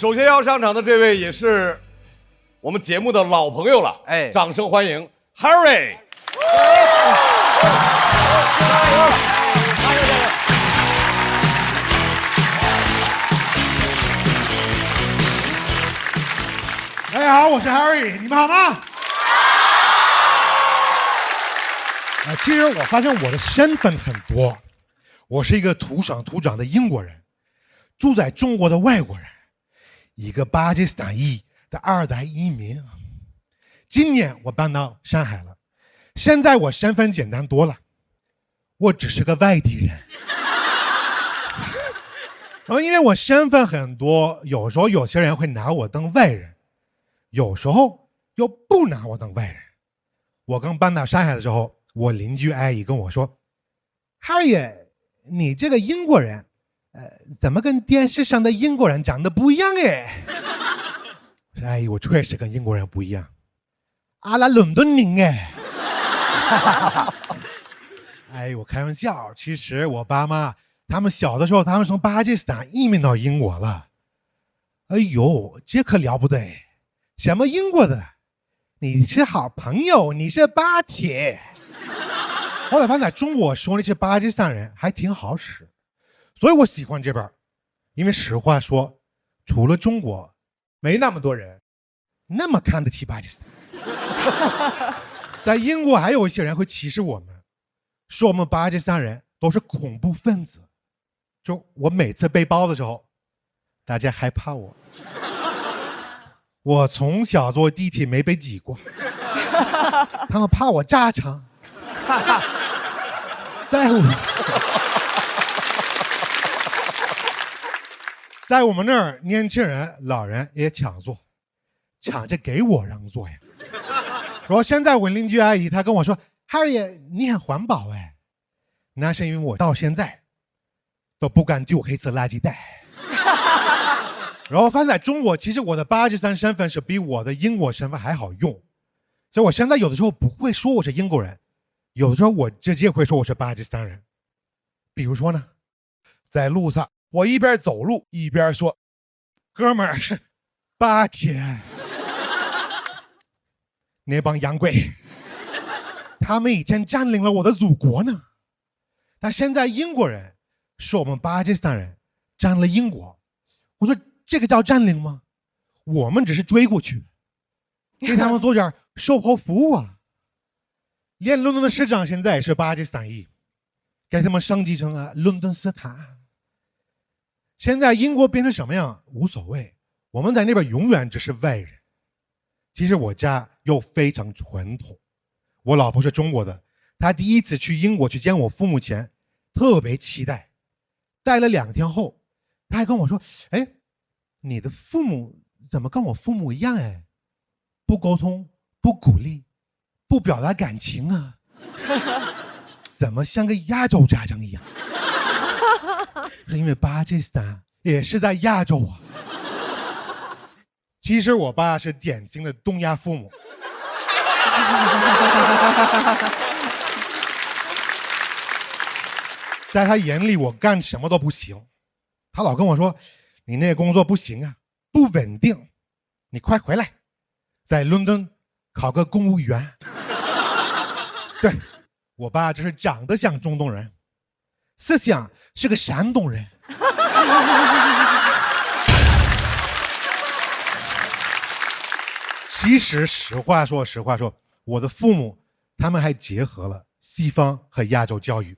首先要上场的这位也是我们节目的老朋友了，哎，掌声欢迎 Harry。大家好，我是 Harry， 你们好吗？其实我发现我的身份很多，我是一个土生土长的英国人，住在中国的外国人，一个巴基斯坦裔的2代移民。今年我搬到上海了，现在我身份简单多了，我只是个外地人。然后因为我身份很多，有时候有些人会拿我当外人，有时候又不拿我当外人。我刚搬到上海的时候，我邻居阿姨跟我说 ：“Harry， 你这个英国人，怎么跟电视上的英国人长得不一样哎？”我说：“阿姨，我确实跟英国人不一样，阿拉伦敦人哎。”哎，我开玩笑，其实我爸妈他们小的时候，他们从巴基斯坦移民到英国了。哎呦，这可了不得！什么英国的？你是好朋友，你是巴铁。后来发现中国说那些巴基斯坦人还挺好使，所以我喜欢这边。因为实话说，除了中国，没那么多人那么看得起巴基斯坦。在英国还有一些人会歧视我们，说我们巴基斯坦人都是恐怖分子。就我每次背包的时候，大家害怕我。我从小坐地铁没被挤过，他们怕我炸场。在我们那儿，年轻人、老人也抢座，抢着给我让座呀。然后现在我邻居阿姨她跟我说 ：“Harry， 你很环保哎。”那是因为我到现在都不敢丢黑色垃圾袋。然后发现在中国，其实我的巴基斯坦身份是比我的英国身份还好用，所以我现在有的时候不会说我是英国人，有的时候我直接会说我是巴基斯坦人。比如说呢，在路上我一边走路一边说：“哥们儿，巴铁，那帮洋鬼，他们以前占领了我的祖国呢，但现在英国人说我们巴基斯坦人占了英国。”我说这个叫占领吗？我们只是追过去，给他们做点售后服务啊。连伦敦的市长现在也是巴基斯坦裔，给他们升级成伦敦斯坦。现在英国变成什么样无所谓，我们在那边永远只是外人。其实我家又非常传统，我老婆是中国的，她第一次去英国去见我父母前，特别期待。待了2天后，她还跟我说：“哎，你的父母怎么跟我父母一样哎？不沟通，不鼓励，不表达感情啊，怎么像个亚洲家长一样？”是因为巴基斯坦也是在亚洲啊。其实我爸是典型的东亚父母。在他眼里，我干什么都不行。他老跟我说：“你那个工作不行啊，不稳定，你快回来，在伦敦考个公务员。”对，我爸这是长得像中东人，思想是个山东人。其实实话说，我的父母他们还结合了西方和亚洲教育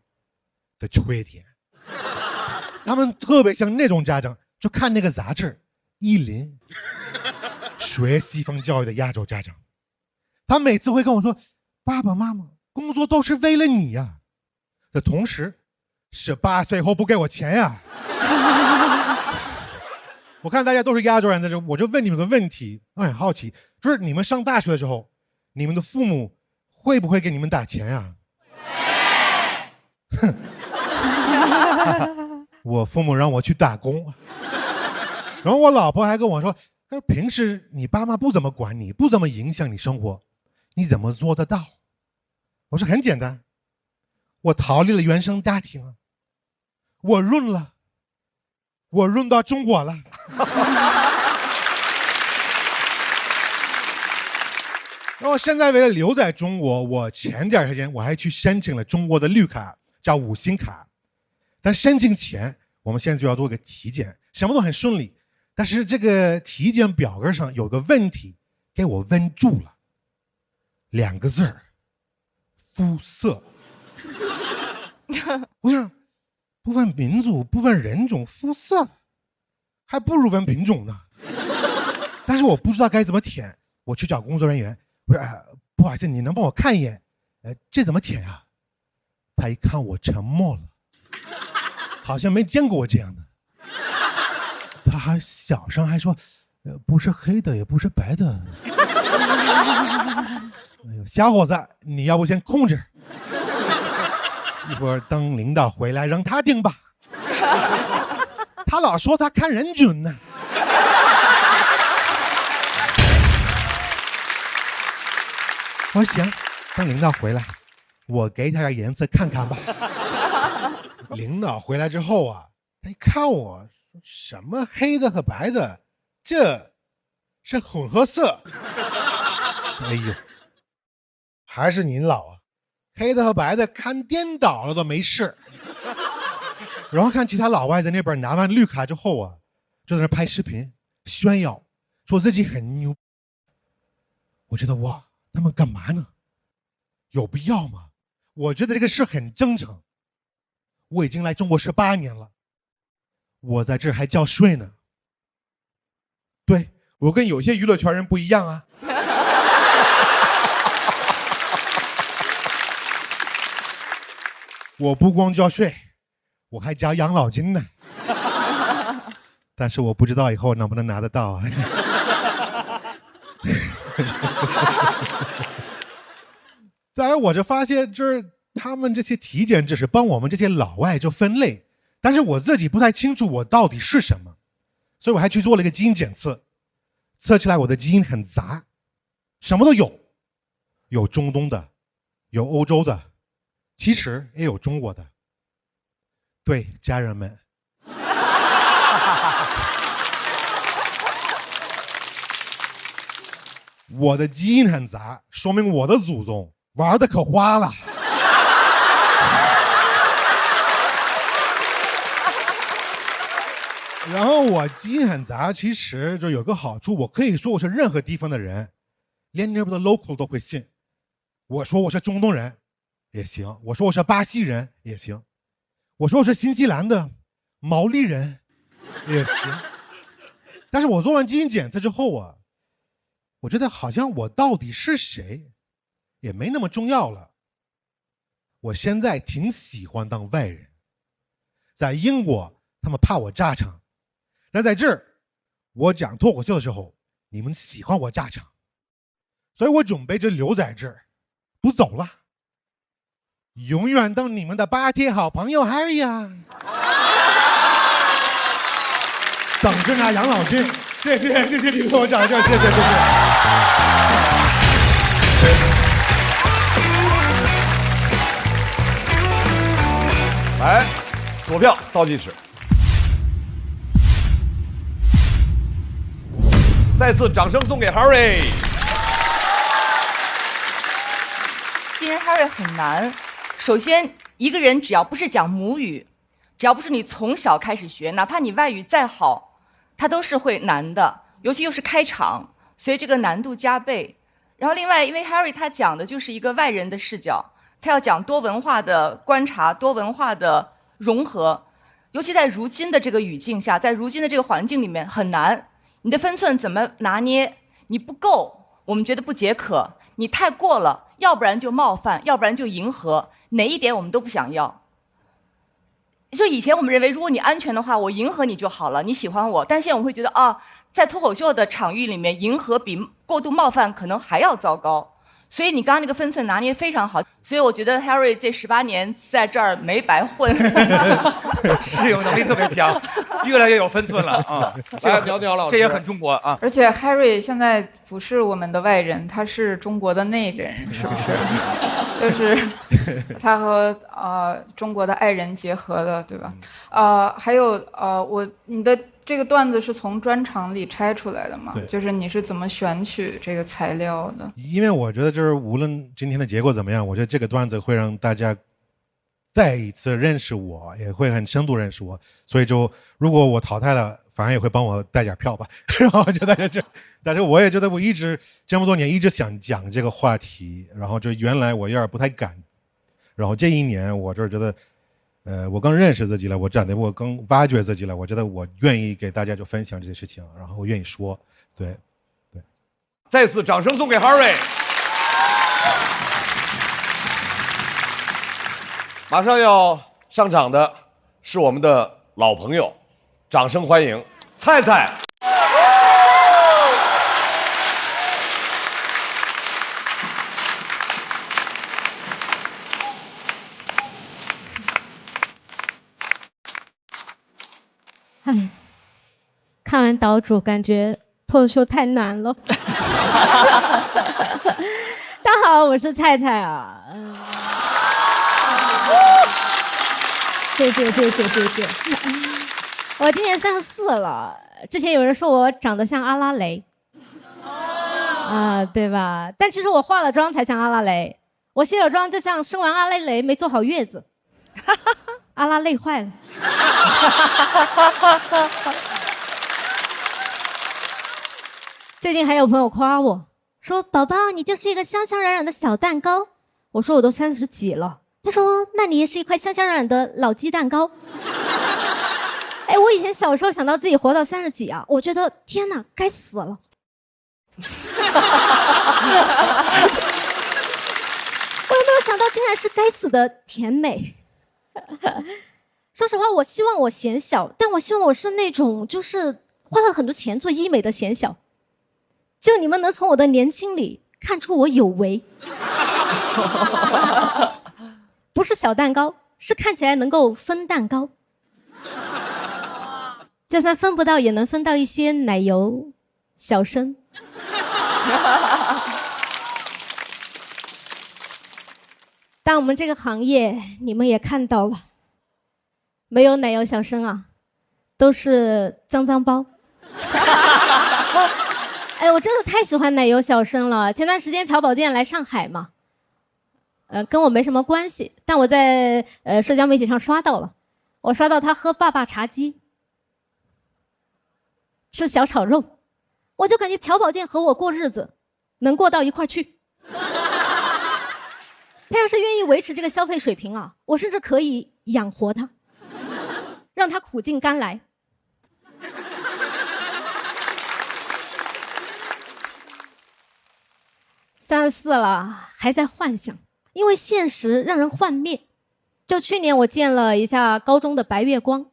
的缺点。他们特别像那种家长，就看那个杂志意林，学西方教育的亚洲家长。他每次会跟我说：“爸爸妈妈工作都是为了你呀。”的同时，18岁后不给我钱呀。我看大家都是亚洲人在这，我就问你们个问题，我很好奇，就是你们上大学的时候，你们的父母会不会给你们打钱呀？哼。我父母让我去打工，然后我老婆还跟我说：“她说平时你爸妈不怎么管你，不怎么影响你生活，你怎么做得到？”我说很简单，我逃离了原生家庭，我润了，我润到中国了。然后现在为了留在中国，我前段时间我还去申请了中国的绿卡，叫5星卡。但申请前，我们现在就要做个体检，什么都很顺利。但是这个体检表格上有个问题，给我问住了，2个字儿：肤色。我想，不问民族，不问人种，肤色，还不如问品种呢。但是我不知道该怎么填，我去找工作人员，我说：“不好意思，你能帮我看一眼？这怎么填啊？”他一看我沉默了，好像没见过我这样的。他还小声还说：“不是黑的，也不是白的。”哎呦，小伙子，你要不先空着，一会儿等领导回来让他定吧。他老说他看人准呢。我说行，等领导回来，我给他点颜色看看吧。领导回来之后啊，他一看我，什么黑的和白的，这是混合色。哎呦，还是您老啊，黑的和白的看颠倒了都没事。然后看其他老外在那边拿完绿卡之后啊，就在那拍视频炫耀，说自己很牛。我觉得哇，他们干嘛呢？有必要吗？我觉得这个事很正常。我已经来中国18年了，我在这儿还交税呢。对，我跟有些娱乐圈人不一样啊。我不光交税，我还交养老金呢。但是我不知道以后能不能拿得到啊。再而我就发现，就是他们这些体检只是帮我们这些老外就分类，但是我自己不太清楚我到底是什么，所以我还去做了一个基因检测，测起来我的基因很杂，什么都有，有中东的，有欧洲的，其实也有中国的。对，家人们，我的基因很杂，说明我的祖宗玩的可花了。然后我基因很杂，其实就有个好处，我可以说我是任何地方的人，连那边的 local 都会信。我说我是中东人也行，我说我是巴西人也行，我说我是新西兰的毛利人也行。但是我做完基因检测之后啊，我觉得好像我到底是谁也没那么重要了。我现在挺喜欢当外人，在英国他们怕我炸场，但在这儿我讲脱口秀的时候你们喜欢我炸场，所以我准备就留在这儿不走了，永远当你们的巴铁好朋友 Harry 呀。等着拿养老金。谢谢你们给我掌声，谢谢。来，锁票倒计时。再次掌声送给 Harry。今天 Harry 很难。首先，一个人只要不是讲母语，只要不是你从小开始学，哪怕你外语再好，它都是会难的。尤其又是开场，所以这个难度加倍。然后另外，因为 Harry 他讲的就是一个外人的视角，他要讲多文化的观察、多文化的融合，尤其在如今的这个语境下，在如今的这个环境里面很难。你的分寸怎么拿捏？你不够，我们觉得不解渴；你太过了，要不然就冒犯，要不然就迎合，哪一点我们都不想要。就以前我们认为，如果你安全的话，我迎合你就好了，你喜欢我。但现在我们会觉得啊，在脱口秀的场域里面，迎合比过度冒犯可能还要糟糕。所以你刚刚那个分寸拿捏非常好，所以我觉得 Harry 这18年在这儿没白混，适应能力特别强，越来越有分寸了啊！苗苗老师，这也很中国啊。而且 Harry 现在不是我们的外人，他是中国的内人，是不是？就是他和中国的爱人结合的，对吧？还有你的这个段子是从专场里拆出来的吗？对，就是你是怎么选取这个材料的？因为我觉得就是无论今天的结果怎么样，我觉得这个段子会让大家再一次认识我，也会很深度认识我，所以就如果我淘汰了，反而也会帮我带点票吧。然后就大家这，但是我也觉得我一直这么多年一直想讲这个话题，然后就原来我有点不太敢，然后这一年我就是觉得。我更认识自己了，我更挖掘自己了。我觉得我愿意给大家就分享这些事情，然后我愿意说，对。再次掌声送给 Harry。马上要上场的是我们的老朋友，掌声欢迎菜菜。唉，看完岛主，感觉脱口秀太难了。大家好，我是菜菜啊。谢谢。我今年34了，之前有人说我长得像阿拉蕾，对吧？但其实我化了妆才像阿拉蕾，我卸了妆就像生完阿拉蕾没坐好月子。阿拉累坏了。最近还有朋友夸我说：“宝宝，你就是一个香香软软的小蛋糕。”我说：“我都30几了。”他说：“那你也是一块香香软软的老鸡蛋糕。”哎，我以前小时候想到自己活到30几啊，我觉得天哪，该死了。我也没有想到，竟然是该死的甜美。说实话，我希望我显小，但我希望我是那种就是花了很多钱做医美的显小，就你们能从我的年轻里看出我有为。不是小蛋糕，是看起来能够分蛋糕，就算分不到也能分到一些奶油小生。但我们这个行业，你们也看到了，没有奶油小生啊，都是脏脏包。哎，我真的太喜欢奶油小生了。前段时间朴宝剑来上海嘛，跟我没什么关系，但我在社交媒体上刷到了，我刷到他喝爸爸茶鸡，吃小炒肉，我就感觉朴宝剑和我过日子，能过到一块去。他要是愿意维持这个消费水平啊，我甚至可以养活他，让他苦尽甘来。34了，还在幻想，因为现实让人幻灭。就去年我见了一下高中的白月光，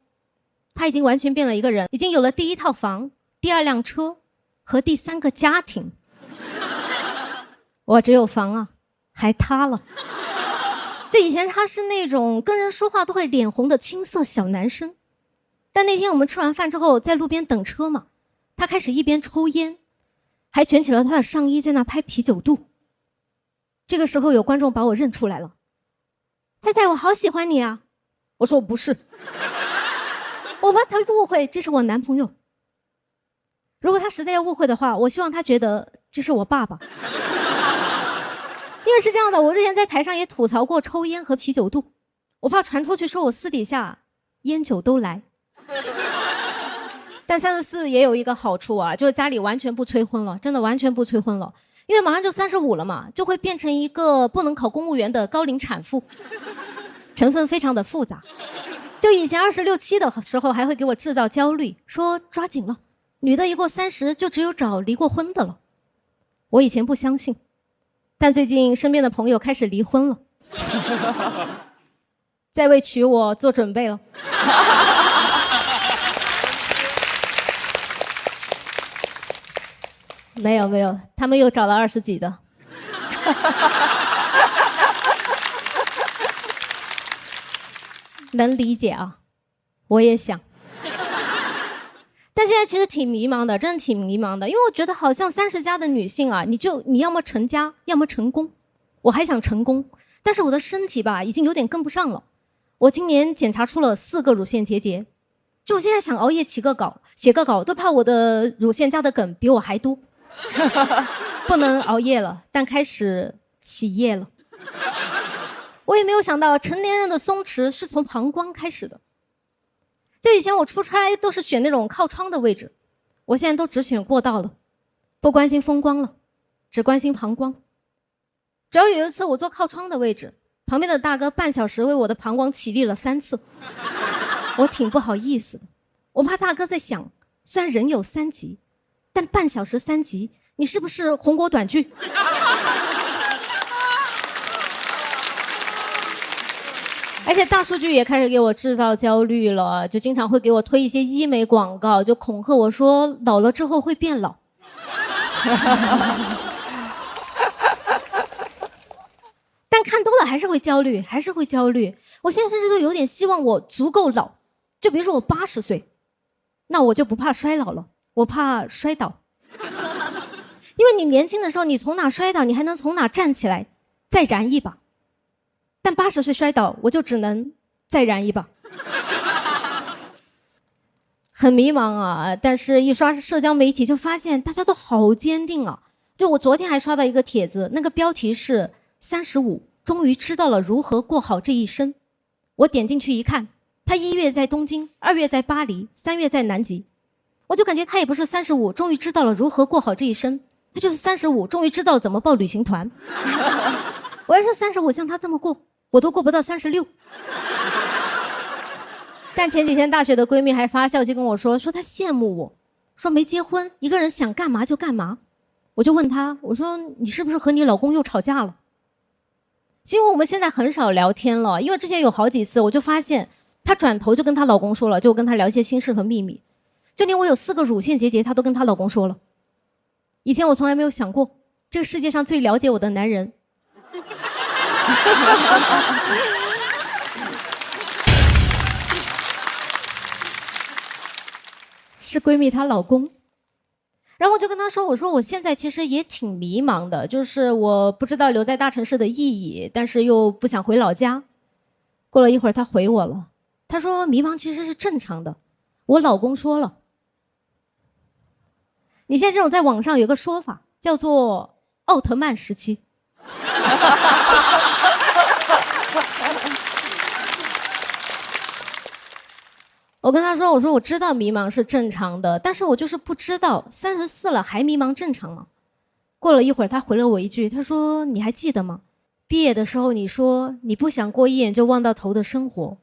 他已经完全变了一个人，已经有了第1套房、第2辆车和第3个家庭。我只有房啊，还塌了。这以前他是那种跟人说话都会脸红的青涩小男生，但那天我们吃完饭之后在路边等车嘛，他开始一边抽烟，还卷起了他的上衣在那拍啤酒肚。这个时候有观众把我认出来了，菜菜，我好喜欢你啊！我说我不是，我怕他误会这是我男朋友。如果他实在要误会的话，我希望他觉得这是我爸爸。因为是这样的，我之前在台上也吐槽过抽烟和啤酒肚，我怕传出去说我私底下烟酒都来。但34也有一个好处啊，就是家里完全不催婚了，真的完全不催婚了，因为马上就35了嘛，就会变成一个不能考公务员的高龄产妇，成分非常的复杂。就以前26、7的时候还会给我制造焦虑，说抓紧了，女的一过30就只有找离过婚的了。我以前不相信，但最近身边的朋友开始离婚了，在为娶我做准备了。没有，他们又找了20几的。能理解啊，我也想。但现在其实挺迷茫的，真的挺迷茫的，因为我觉得好像30加的女性啊，你要么成家，要么成功。我还想成功，但是我的身体吧已经有点跟不上了。我今年检查出了4个乳腺结节，就我现在想熬夜写个稿，都怕我的乳腺加的梗比我还多。不能熬夜了，但开始起夜了。我也没有想到成年人的松弛是从膀胱开始的。就以前我出差都是选那种靠窗的位置，我现在都只选过道了，不关心风光了，只关心膀胱。只要有一次我坐靠窗的位置，旁边的大哥半小时为我的膀胱起立了3次，我挺不好意思的。我怕大哥在想，虽然人有3急，但半小时3急，你是不是红果短剧？而且大数据也开始给我制造焦虑了，就经常会给我推一些医美广告，就恐吓我说老了之后会变老。但看多了还是会焦虑，我现在甚至都有点希望我足够老，就比如说我80岁，那我就不怕衰老了，我怕摔倒。因为你年轻的时候，你从哪摔倒，你还能从哪站起来，再燃一把。但80岁摔倒，我就只能再燃一把。很迷茫啊，但是一刷社交媒体就发现大家都好坚定啊。就我昨天还刷到一个帖子，那个标题是35终于知道了如何过好这一生。我点进去一看，他1月在东京，2月在巴黎，3月在南极。我就感觉他也不是35终于知道了如何过好这一生，他就是35终于知道了怎么报旅行团。我要是35像他这么过，我都过不到36。但前几天大学的闺蜜还发消息跟我说她羡慕我，说没结婚，一个人想干嘛就干嘛。我就问她，我说你是不是和你老公又吵架了？因为我们现在很少聊天了，因为之前有好几次我就发现她转头就跟她老公说了，就跟她聊一些心事和秘密，就连我有4个乳腺结节她都跟她老公说了。以前我从来没有想过，这个世界上最了解我的男人是闺蜜她老公。然后我就跟她说，我说我现在其实也挺迷茫的，就是我不知道留在大城市的意义，但是又不想回老家。过了一会儿她回我了，她说迷茫其实是正常的，我老公说了，你现在这种在网上有个说法叫做奥特曼时期。我跟他说，我说我知道迷茫是正常的，但是我就是不知道34了还迷茫正常吗？过了一会儿他回了我一句，他说你还记得吗？毕业的时候你说你不想过一眼就望到头的生活。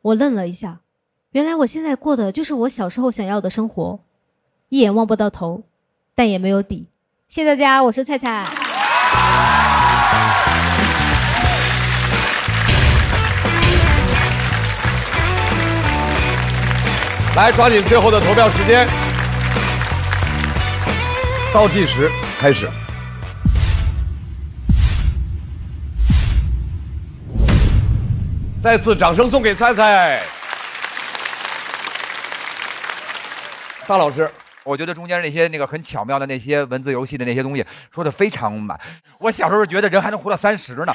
我愣了一下，原来我现在过的就是我小时候想要的生活，一眼望不到头，但也没有底。谢谢大家，我是菜菜。来，抓紧最后的投票时间，倒计时开始。再次掌声送给菜菜。大老师，我觉得中间那些很巧妙的那些文字游戏的那些东西说的非常满。我小时候觉得人还能活到30呢，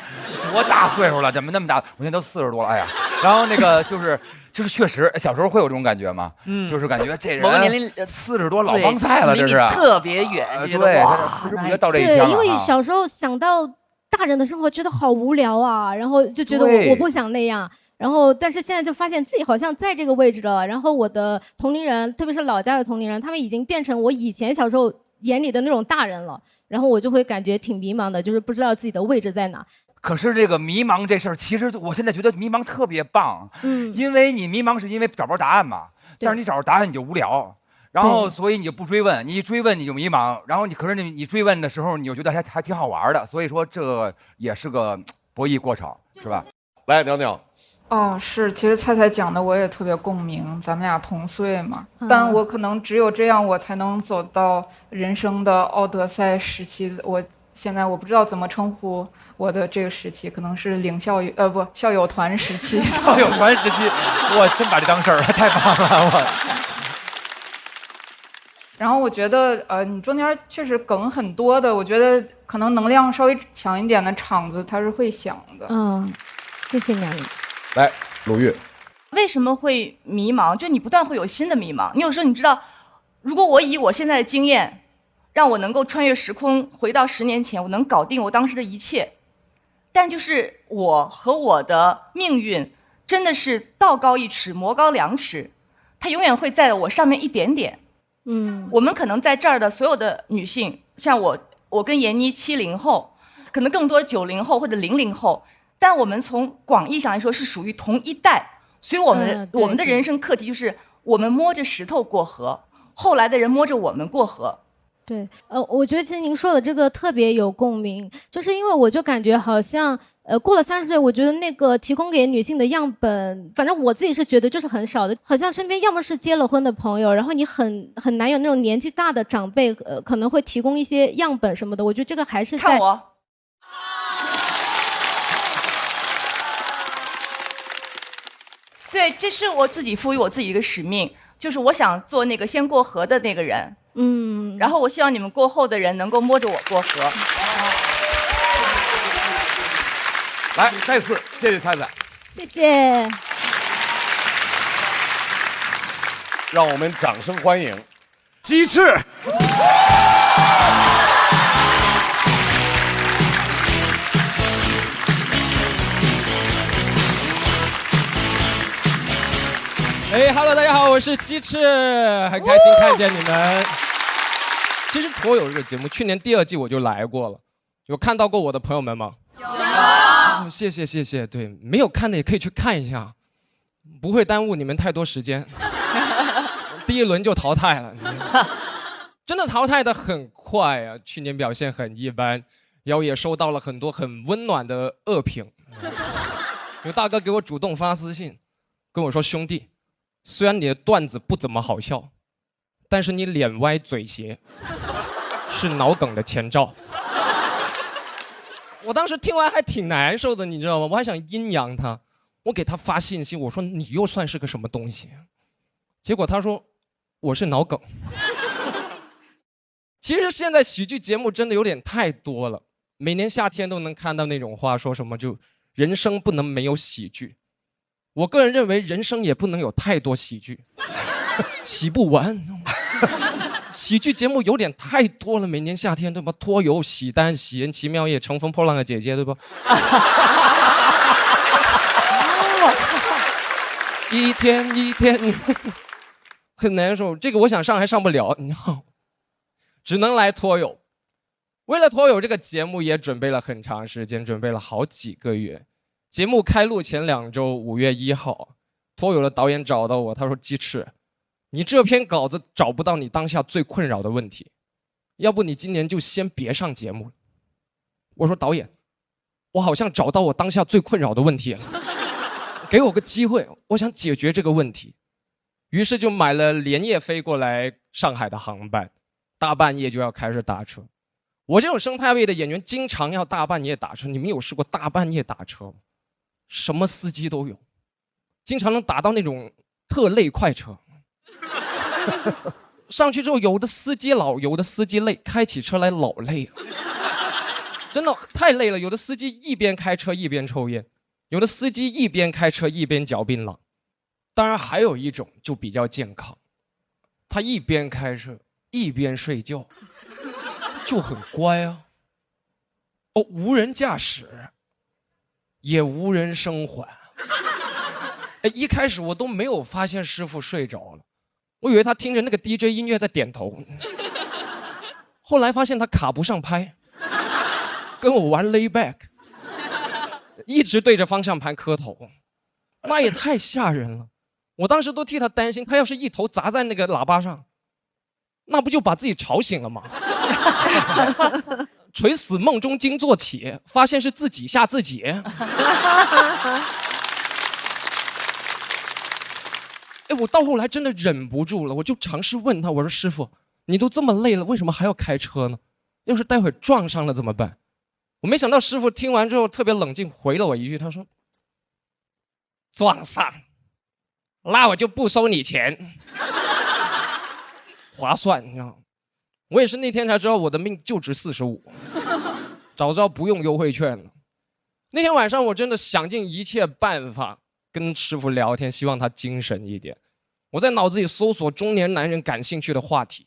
多大岁数了？怎么那么大？我现在都40多了，哎呀。然后就是确实小时候会有这种感觉吗？就是感觉这人某个年龄40多老帮菜了，这是特别远。对，不知不觉到这一天了。对，因为小时候想到大人的生活，觉得好无聊啊，然后就觉得我不想那样。然后，但是现在就发现自己好像在这个位置了。然后我的同龄人，特别是老家的同龄人，他们已经变成我以前小时候眼里的那种大人了。然后我就会感觉挺迷茫的，就是不知道自己的位置在哪。可是这个迷茫这事儿，其实我现在觉得迷茫特别棒，因为你迷茫是因为找不着答案嘛，但是你找着答案你就无聊，然后所以你就不追问，你一追问你就迷茫，然后可是你追问的时候，你就觉得还挺好玩的，所以说这也是个博弈过程，是吧？来，鸟鸟。哦，是，其实菜菜讲的我也特别共鸣，咱们俩同岁嘛，但我可能只有这样，我才能走到人生的奥德赛时期。现在我不知道怎么称呼我的这个时期，可能是校友团时期。校友团时期，我真把这当事儿了，太棒了我。然后我觉得你中间确实梗很多的，我觉得可能能量稍微强一点的场子他是会想的。谢谢两位。来，鲁豫。为为什么会迷茫？就你不断会有新的迷茫。你有时候你知道，如果我以我现在的经验，让我能够穿越时空回到10年前，我能搞定我当时的一切。但就是我和我的命运真的是道高一尺，魔高2尺，它永远会在我上面一点点。我们可能在这儿的所有的女性，像我跟闫妮70后，可能更多90后或者00后，但我们从广义上来说是属于同一代，所以我们的人生课题就是我们摸着石头过河，后来的人摸着我们过河。对，我觉得其实您说的这个特别有共鸣，就是因为我就感觉好像，过了30岁，我觉得那个提供给女性的样本，反正我自己是觉得就是很少的，好像身边要么是结了婚的朋友，然后你很难有那种年纪大的长辈，可能会提供一些样本什么的。我觉得这个还是在看我。对，这是我自己赋予我自己一个使命，就是我想做那个先过河的那个人。然后我希望你们过后的人能够摸着我过河。来，再次谢谢菜菜，谢谢。让我们掌声欢迎鸡翅。Hello， 大家好，我是鸡翅，很开心看见你们。其实脱友这个节目，去年第2季我就来过了，有看到过我的朋友们吗？有。谢谢。对，没有看的也可以去看一下，不会耽误你们太多时间。第1轮就淘汰了，真的淘汰的很快啊！去年表现很一般，然后也收到了很多很温暖的恶评。有大哥给我主动发私信，跟我说：“兄弟。”虽然你的段子不怎么好笑，但是你脸歪嘴斜，是脑梗的前兆。我当时听完还挺难受的，你知道吗？我还想阴阳他，我给他发信息，我说你又算是个什么东西？结果他说我是脑梗。其实现在喜剧节目真的有点太多了，每年夏天都能看到那种话，说什么就人生不能没有喜剧。我个人认为，人生也不能有太多喜剧，洗不完。喜剧节目有点太多了，每年夏天对吧？脱油、喜单、喜人、奇妙夜、乘风破浪的姐姐对吧？一天一天，很难受。这个我想上还上不了，你知道，只能来脱友。为了脱友这个节目，也准备了很长时间，准备了好几个月。节目开录前2周，5月1号，脱友的导演找到我，他说：“鸡翅，你这篇稿子找不到你当下最困扰的问题，要不你今年就先别上节目了。”我说：“导演，我好像找到我当下最困扰的问题了，给我个机会，我想解决这个问题。”于是就买了连夜飞过来上海的航班，大半夜就要开始打车。我这种生态位的演员经常要大半夜打车，你们有试过大半夜打车吗？什么司机都有，经常能打到那种特累快车。上去之后，有的司机老，有的司机累，开起车来老累了，真的太累了。有的司机一边开车一边抽烟，有的司机一边开车一边嚼槟榔。当然还有一种就比较健康，他一边开车一边睡觉，就很乖啊。无人驾驶。也无人生还。一开始我都没有发现师傅睡着了，我以为他听着那个 DJ 音乐在点头。后来发现他卡不上拍，跟我玩 layback， 一直对着方向盘磕头，那也太吓人了。我当时都替他担心，他要是一头砸在那个喇叭上，那不就把自己吵醒了吗？垂死梦中惊坐起，发现是自己吓自己。我到后来真的忍不住了，我就尝试问他，我说：“师傅，你都这么累了，为什么还要开车呢？要是待会撞上了怎么办？”我没想到师傅听完之后特别冷静，回了我一句，他说：“撞上，那我就不收你钱，划算，你知道吗？”我也是那天才知道我的命就值45，早知道不用优惠券了。那天晚上我真的想尽一切办法跟师傅聊天，希望他精神一点。我在脑子里搜索中年男人感兴趣的话题，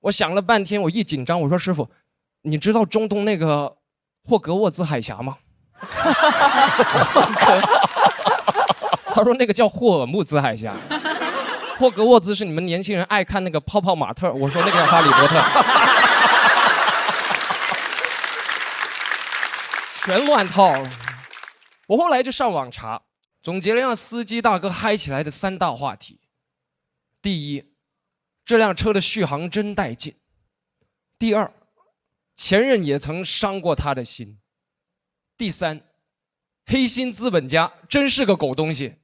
我想了半天，我一紧张，我说师傅，你知道中东那个霍格沃兹海峡吗？他说那个叫霍尔木兹海峡，霍格沃兹是你们年轻人爱看那个泡泡玛特，我说那个叫哈利波特，全乱套了。我后来就上网查，总结了让司机大哥嗨起来的3大话题。第一，这辆车的续航真带劲。第二，前任也曾伤过他的心。第三，黑心资本家真是个狗东西。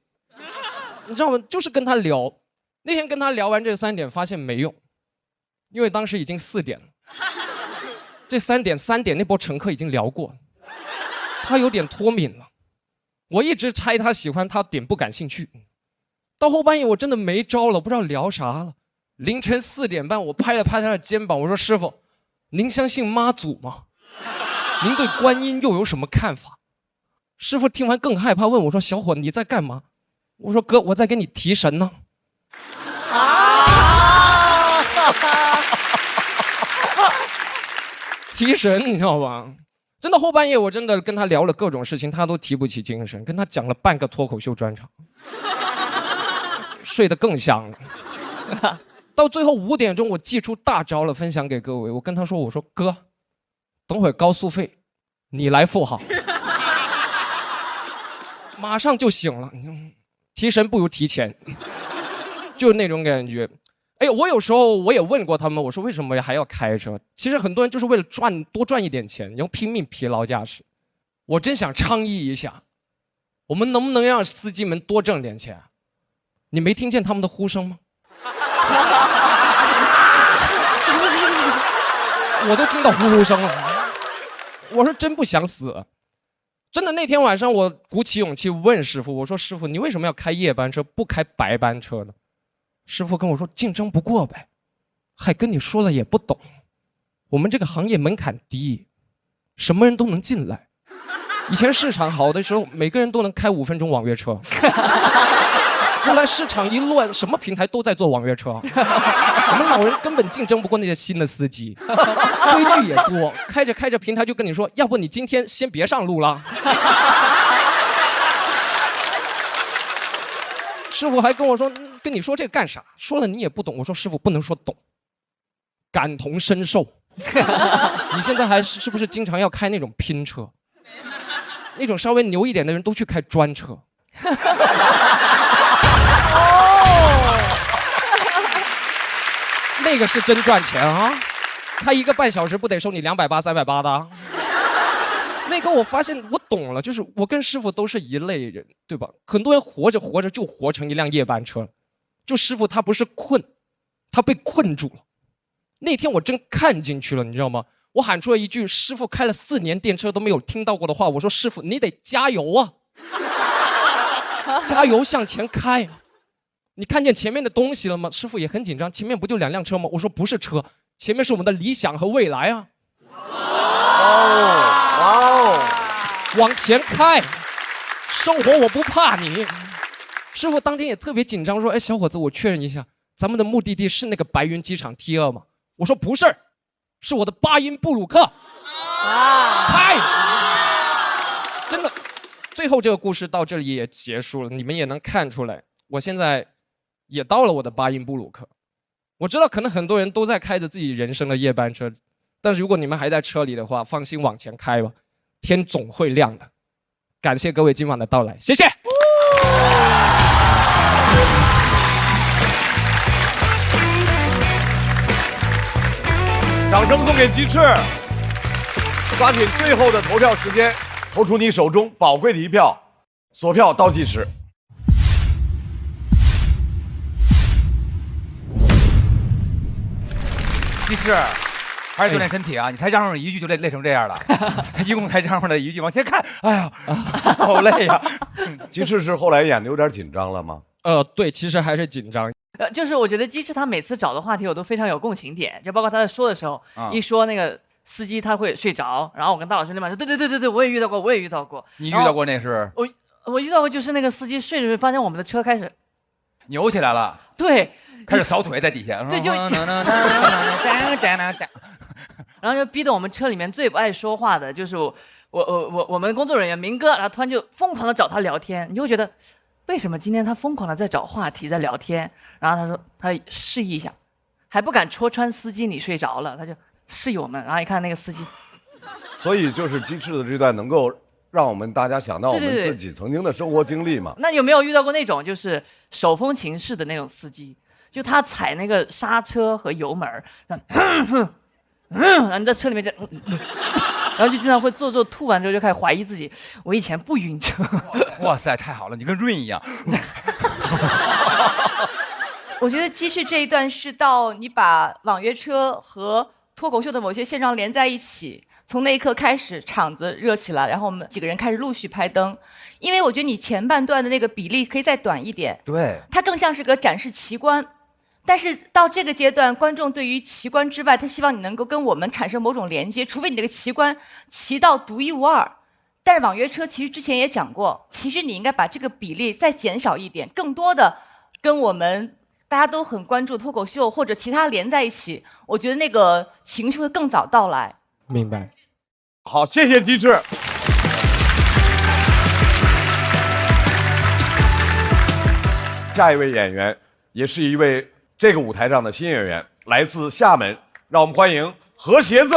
你知道吗？就是跟他聊，那天跟他聊完这3点，发现没用，因为当时已经4点了。这3点那波乘客已经聊过了，他有点脱敏了。我一直猜他喜欢，他点不感兴趣。到后半夜我真的没招了，不知道聊啥了。凌晨4点半，我拍了拍他的肩膀，我说：“师傅，您相信妈祖吗？您对观音又有什么看法？”师傅听完更害怕，问我说：“小伙，你在干嘛？”我说：“哥，我在给你提神呢。”提神，你知道吧？真的后半夜，我真的跟他聊了各种事情，他都提不起精神，跟他讲了半个脱口秀专场，睡得更香了。到最后5点钟，我祭出大招了，分享给各位。我跟他说：“我说哥，等会儿高速费你来付好。”马上就醒了。提神不如提钱，就是那种感觉。哎，我有时候我也问过他们，我说为什么还要开车？其实很多人就是为了多赚一点钱，然后拼命疲劳驾驶。我真想倡议一下，我们能不能让司机们多挣点钱？你没听见他们的呼声吗？我都听到呼声了。我说真不想死。真的，那天晚上我鼓起勇气问师傅，我说师傅，你为什么要开夜班车不开白班车呢？师傅跟我说竞争不过呗，还跟你说了也不懂，我们这个行业门槛低，什么人都能进来。以前市场好的时候，每个人都能开5分钟网约车，后来市场一乱，什么平台都在做网约车，我们老人根本竞争不过那些新的司机，规矩也多，开着开着平台就跟你说，要不你今天先别上路了。师傅还跟我说，跟你说这个干啥？说了你也不懂。我说师傅不能说懂，感同身受。你现在还是不是经常要开那种拼车？那种稍微牛一点的人都去开专车。那个是真赚钱啊！他1个半小时不得收你280、380的？那个我发现我懂了，就是我跟师傅都是一类人，对吧？很多人活着活着就活成一辆夜班车了。就师傅他不是困，他被困住了。那天我真看进去了，你知道吗？我喊出了一句师傅开了4年电车都没有听到过的话，我说师傅你得加油啊，加油向前开。你看见前面的东西了吗？师傅也很紧张，前面不就2辆车吗？我说不是车，前面是我们的理想和未来啊。往前开，生活我不怕你。师傅当天也特别紧张，说：“哎，小伙子，我确认一下，咱们的目的地是那个白云机场 T2吗？”我说：“不是，是我的巴音布鲁克。”开！真的，最后这个故事到这里也结束了。你们也能看出来，我现在也到了我的巴音布鲁克。我知道可能很多人都在开着自己人生的夜班车，但是如果你们还在车里的话，放心往前开吧，天总会亮的。感谢各位今晚的到来，谢谢。掌声送给鸡翅，抓紧最后的投票时间，投出你手中宝贵的一票，锁票倒计时。鸡翅，还是锻炼身体啊！你才嚷嚷1句就累成这样了，一共才嚷嚷了1句，往前看，哎呀，好累呀！鸡翅是后来演的有点紧张了吗？对，其实还是紧张。就是我觉得鸡翅他每次找的话题我都非常有共情点，就包括他在说的时候，一说那个司机他会睡着，然后我跟大老师那边说，对，我也遇到过，我也遇到过。你遇到过那是？我遇到过，就是那个司机睡着发现我们的车开始扭起来了，对，开始扫腿在底下，对，就然后就逼得我们车里面最不爱说话的就是我们工作人员明哥，然后突然就疯狂的找他聊天，你就会觉得为什么今天他疯狂的在找话题在聊天？然后他说他示意一下，还不敢戳穿司机你睡着了，他就示意我们，然后一看那个司机，所以就是机智的这段能够让我们大家想到我们自己曾经的生活经历嘛。那有没有遇到过那种就是手风琴式的那种司机？就他踩那个刹车和油门，然后你在车里面就，然后就经常会做吐完之后就开始怀疑自己，我以前不晕车。哇塞，太好了，你跟润一样。我觉得继续这一段是到你把网约车和脱口秀的某些现状连在一起，从那一刻开始场子热起来，然后我们几个人开始陆续拍灯。因为我觉得你前半段的那个比例可以再短一点，对，它更像是个展示奇观。但是到这个阶段，观众对于奇观之外，他希望你能够跟我们产生某种连接，除非你这个奇观奇到独一无二。但是网约车其实之前也讲过，其实你应该把这个比例再减少一点，更多的跟我们大家都很关注脱口秀或者其他连在一起，我觉得那个情绪会更早到来。明白。好，谢谢机智。下一位演员也是一位这个舞台上的新演员，来自厦门，让我们欢迎何鞋子。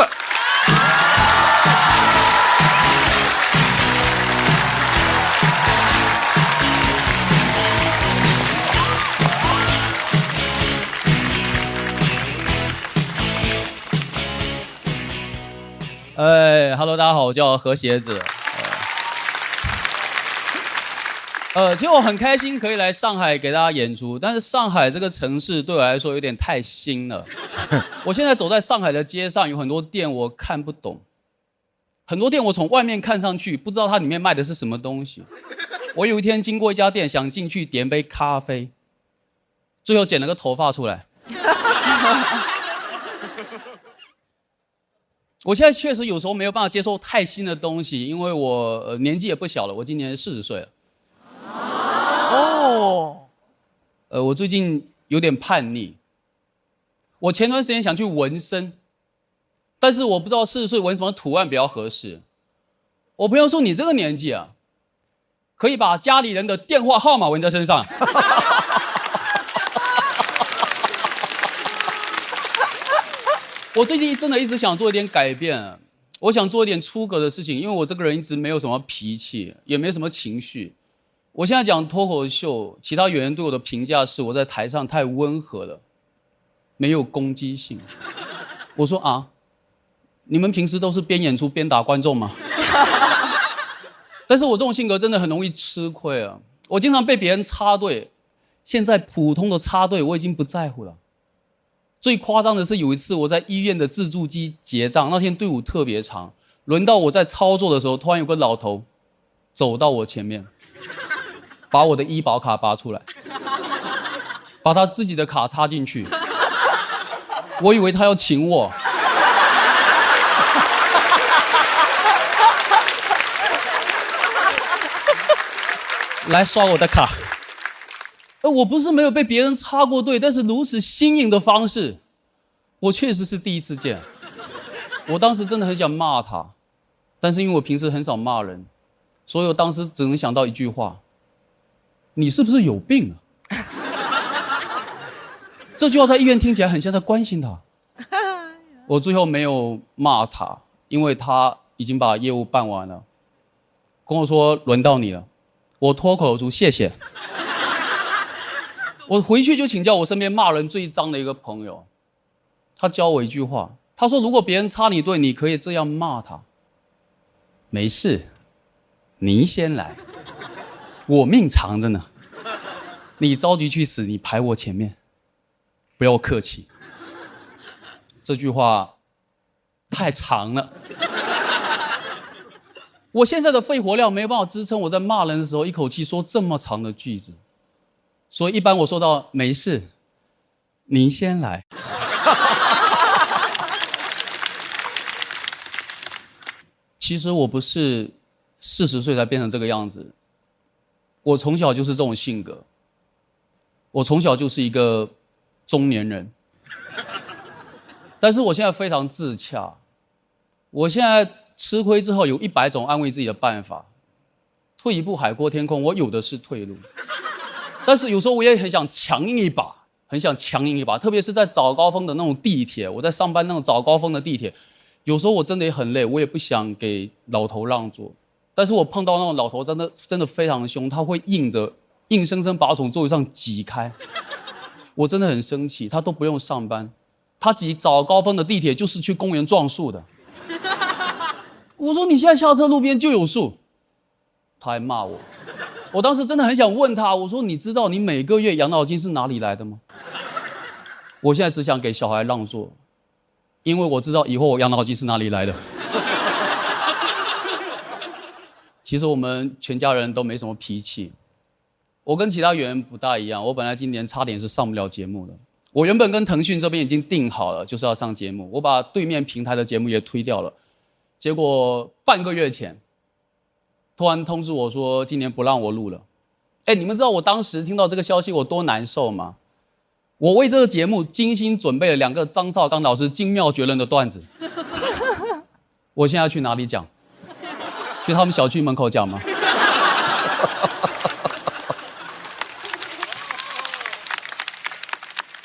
Hello， 大家好，我叫何鞋子。其实我很开心可以来上海给大家演出，但是上海这个城市对我来说有点太新了。我现在走在上海的街上，有很多店我看不懂，很多店我从外面看上去不知道它里面卖的是什么东西。我有一天经过一家店，想进去点杯咖啡，最后剪了个头发出来。我现在确实有时候没有办法接受太新的东西，因为我年纪也不小了，我今年40岁了。哦，我最近有点叛逆。我前段时间想去纹身，但是我不知道40岁纹什么图案比较合适。我朋友说你这个年纪啊，可以把家里人的电话号码纹在身上。我最近真的一直想做一点改变，我想做一点出格的事情，因为我这个人一直没有什么脾气，也没什么情绪。我现在讲脱口秀，其他演员对我的评价是我在台上太温和了，没有攻击性。我说啊，你们平时都是边演出边打观众吗？但是我这种性格真的很容易吃亏啊，我经常被别人插队，现在普通的插队我已经不在乎了。最夸张的是有一次我在医院的自助机结账，那天队伍特别长，轮到我在操作的时候，突然有个老头走到我前面，把我的医保卡拔出来，把他自己的卡插进去，我以为他要请我。来刷我的卡。我不是没有被别人插过队，但是如此新颖的方式，我确实是第一次见。我当时真的很想骂他，但是因为我平时很少骂人，所以我当时只能想到一句话：你是不是有病啊？这句话在医院听起来很像在关心他。我最后没有骂他，因为他已经把业务办完了，跟我说轮到你了，我脱口而出谢谢。我回去就请教我身边骂人最脏的一个朋友，他教我一句话，他说如果别人插你队，你可以这样骂他：没事，您先来，我命长着呢，你着急去死，你排我前面，不要客气。这句话太长了，我现在的肺活量没有办法支撑我在骂人的时候一口气说这么长的句子。所以一般我说到没事，您先来。其实我不是40岁才变成这个样子，我从小就是这种性格，我从小就是一个中年人，但是我现在非常自洽。我现在吃亏之后有100种安慰自己的办法，退一步海阔天空，我有的是退路。但是有时候我也很想强硬一把，很想强硬一把，特别是在早高峰的那种地铁，我在上班那种早高峰的地铁，有时候我真的也很累，我也不想给老头让座。但是我碰到那种老头真的非常凶，他会硬生生把我从座位上挤开，我真的很生气。他都不用上班，他挤早高峰的地铁就是去公园撞树的。我说你现在下车路边就有树，他还骂我。我当时真的很想问他，我说你知道你每个月养老金是哪里来的吗？我现在只想给小孩让座，因为我知道以后我养老金是哪里来的。其实我们全家人都没什么脾气，我跟其他演员不大一样，我本来今年差点是上不了节目的。我原本跟腾讯这边已经定好了，就是要上节目，我把对面平台的节目也推掉了。结果半个月前，突然通知我说今年不让我录了。你们知道我当时听到这个消息我多难受吗？我为这个节目精心准备了2个张绍刚老师精妙绝伦的段子，我现在要去哪里讲？去他们小区门口讲吗？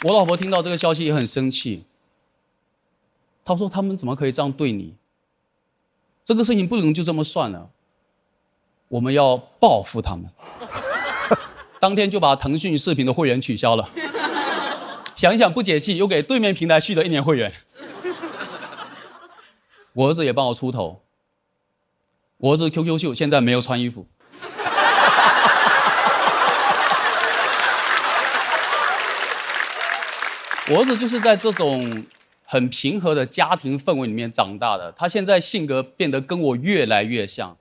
我老婆听到这个消息也很生气，她说他们怎么可以这样对你？这个事情不能就这么算了，我们要报复他们。当天就把腾讯视频的会员取消了，想一想不解气，又给对面平台续了1年会员。我儿子也帮我出头，我儿子 QQ 秀现在没有穿衣服。我儿子就是在这种很平和的家庭氛围里面长大的，他现在性格变得跟我越来越像。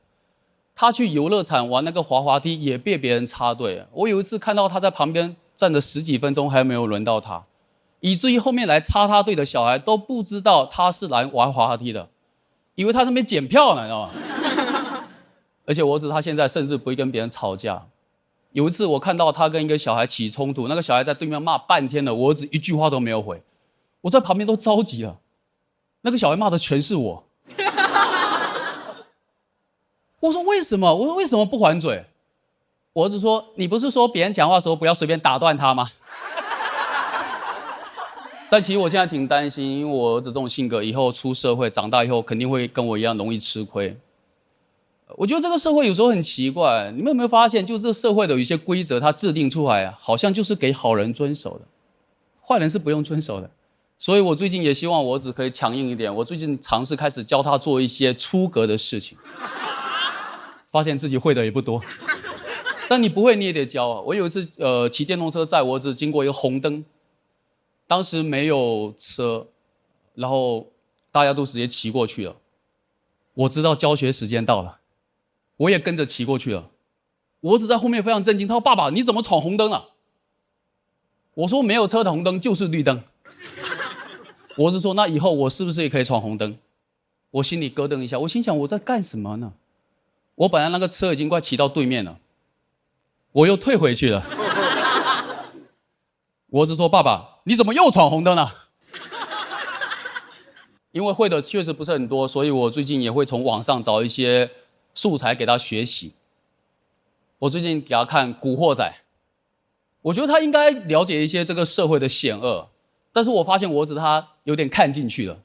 他去游乐场玩那个滑滑梯也被别人插队，我有一次看到他在旁边站了10几分钟还没有轮到他，以至于后面来插他队的小孩都不知道他是来玩滑滑梯的，以为他在那边检票呢，你知道吗？而且我儿子他现在甚至不会跟别人吵架。有一次我看到他跟一个小孩起冲突，那个小孩在对面骂半天了，我儿子一句话都没有回，我在旁边都着急了。那个小孩骂的全是我。我说为什么？我说为什么不还嘴？我儿子说你不是说别人讲话的时候不要随便打断他吗？但其实我现在挺担心，因为我儿子这种性格以后出社会长大以后肯定会跟我一样容易吃亏。我觉得这个社会有时候很奇怪，你们有没有发现，就这个社会的有一些规则，它制定出来好像就是给好人遵守的，坏人是不用遵守的。所以我最近也希望我儿子可以强硬一点，我最近尝试开始教他做一些出格的事情，发现自己会的也不多。但你不会你也得教啊。我有一次骑电动车载我儿子经过一个红灯，当时没有车，然后大家都直接骑过去了。我知道教学时间到了，我也跟着骑过去了。我儿子在后面非常震惊，他说：“爸爸，你怎么闯红灯了？”我说：“没有车的红灯就是绿灯。”我儿子说：“那以后我是不是也可以闯红灯？”我心里咯噔一下，我心想我在干什么呢？我本来那个车已经快骑到对面了，我又退回去了。我儿子说：“爸爸，你怎么又闯红灯了？”因为会的确实不是很多，所以我最近也会从网上找一些素材给他学习。我最近给他看《古惑仔》，我觉得他应该了解一些这个社会的险恶，但是我发现我儿子他有点看进去了，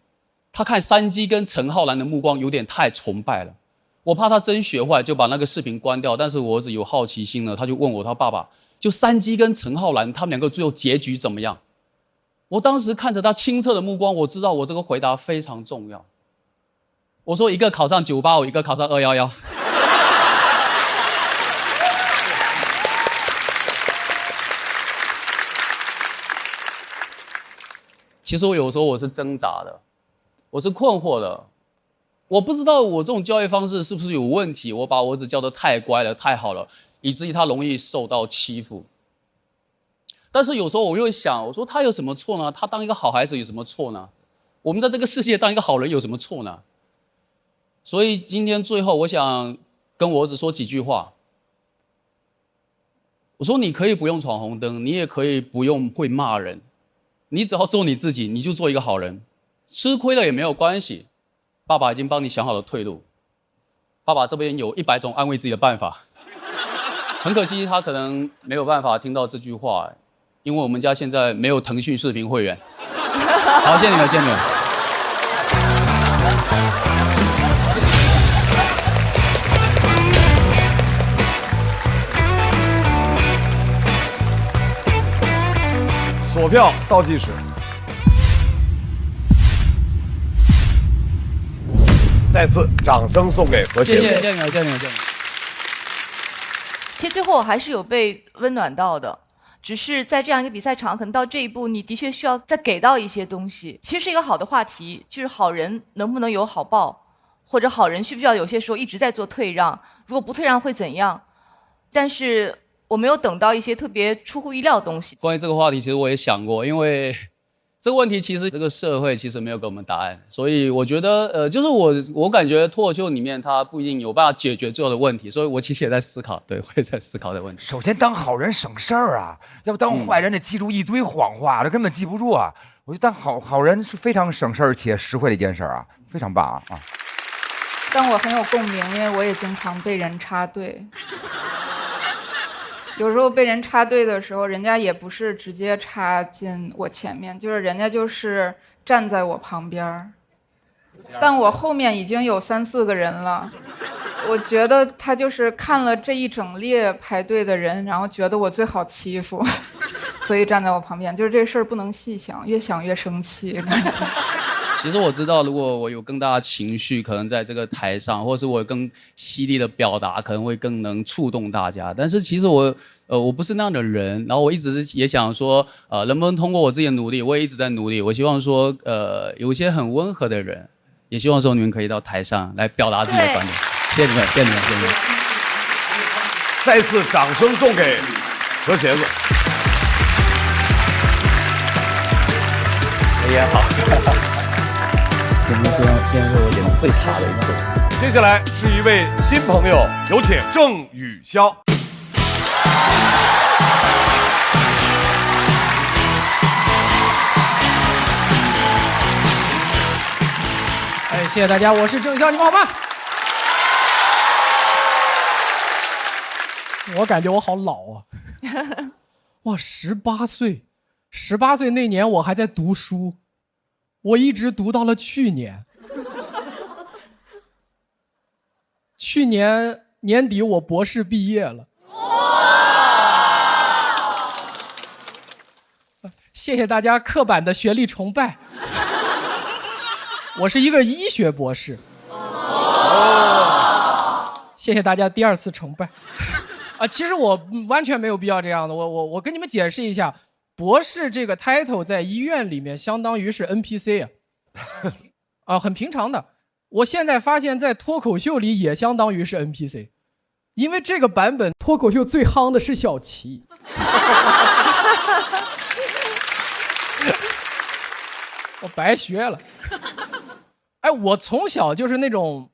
他看山鸡跟陈浩南的目光有点太崇拜了，我怕他真学坏，就把那个视频关掉。但是我儿子有好奇心了，他就问我，他爸爸，就山鸡跟陈浩南他们2个最后结局怎么样？我当时看着他清澈的目光，我知道我这个回答非常重要。我说一个考上985，一个考上211。其实我有时候我是挣扎的，我是困惑的，我不知道我这种教育方式是不是有问题，我把我儿子教得太乖了，太好了，以至于他容易受到欺负。但是有时候我又会想，我说他有什么错呢？他当一个好孩子有什么错呢？我们在这个世界当一个好人有什么错呢？所以今天最后我想跟我儿子说几句话。我说你可以不用闯红灯，你也可以不用会骂人，你只要做你自己，你就做一个好人，吃亏了也没有关系。爸爸已经帮你想好了退路，爸爸这边有100种安慰自己的办法。很可惜他可能没有办法听到这句话，因为我们家现在没有腾讯视频会员。好，谢谢你们，谢谢你们。锁票倒计时，再次掌声送给何洁。谢谢你们，谢谢你们，谢谢你们。其实最后我还是有被温暖到的，只是在这样一个比赛场，可能到这一步，你的确需要再给到一些东西。其实是一个好的话题，就是好人能不能有好报，或者好人需不需要有些时候一直在做退让，如果不退让会怎样？但是我没有等到一些特别出乎意料的东西。关于这个话题，其实我也想过，因为这个问题其实这个社会其实没有给我们答案，所以我觉得就是我感觉脱口秀里面它不一定有办法解决最后的问题，所以我其实也在思考，对，会在思考这个问题。首先当好人省事儿啊，要不当坏人得记住一堆谎话，这根本记不住啊。我觉得当好人是非常省事儿且实惠的一件事啊，非常棒啊。但我很有共鸣，因为我也经常被人插队。有时候被人插队的时候，人家也不是直接插进我前面，就是人家就是站在我旁边儿，但我后面已经有3、4个人了。我觉得他就是看了这一整列排队的人，然后觉得我最好欺负，所以站在我旁边。就是这事儿不能细想，越想越生气。其实我知道，如果我有更大的情绪，可能在这个台上，或是我更犀利的表达，可能会更能触动大家。但是其实我不是那样的人，然后我一直也想说，能不能通过我自己的努力，我也一直在努力。我希望说，有一些很温和的人，也希望说你们可以到台上来表达自己的观点。谢谢你们，谢谢你们，谢谢你们。再次掌声送给何鞋子。你也好。今天是我演最差的一次。接下来是一位新朋友，有请郑宇潇。哎，谢谢大家，我是郑宇潇，你们好吗？我感觉我好老啊！哇，18岁，18岁那年我还在读书。我一直读到了去年，去年年底我博士毕业了。谢谢大家刻板的学历崇拜。我是一个医学博士。谢谢大家第2次崇拜。其实我完全没有必要这样的。我跟你们解释一下。博士这个 title 在医院里面相当于是 NPC 啊，很平常的。我现在发现，在脱口秀里也相当于是 NPC， 因为这个版本脱口秀最夯的是小齐。我白学了。哎，我从小就是那种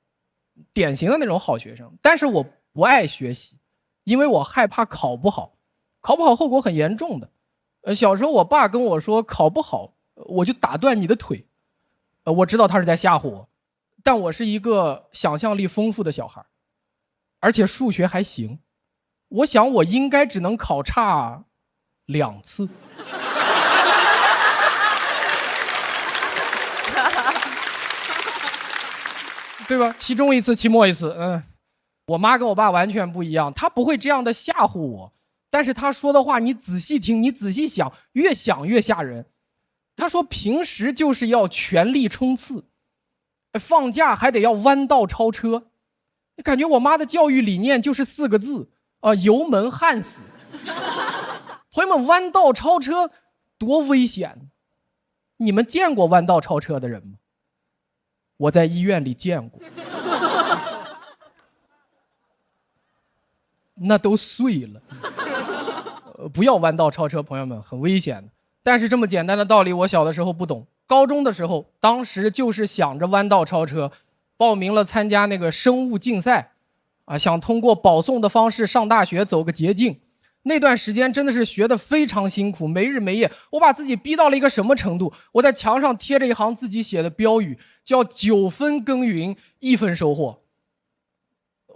典型的那种好学生，但是我不爱学习，因为我害怕考不好，考不好后果很严重的。小时候我爸跟我说考不好我就打断你的腿，我知道他是在吓唬我，但我是一个想象力丰富的小孩，而且数学还行，我想我应该只能考差2次。对吧？期中1次，期末1次。我妈跟我爸完全不一样，她不会这样的吓唬我。但是他说的话你仔细听，你仔细想，越想越吓人。他说平时就是要全力冲刺，放假还得要弯道超车。你感觉我妈的教育理念就是4个字油门焊死。朋友们，弯道超车多危险！你们见过弯道超车的人吗？我在医院里见过。那都碎了。不要弯道超车，朋友们，很危险的。但是这么简单的道理，我小的时候不懂。高中的时候，当时就是想着弯道超车，报名了参加那个生物竞赛，想通过保送的方式上大学，走个捷径。那段时间真的是学得非常辛苦，没日没夜。我把自己逼到了一个什么程度？我在墙上贴着一行自己写的标语，叫9分耕耘1分收获。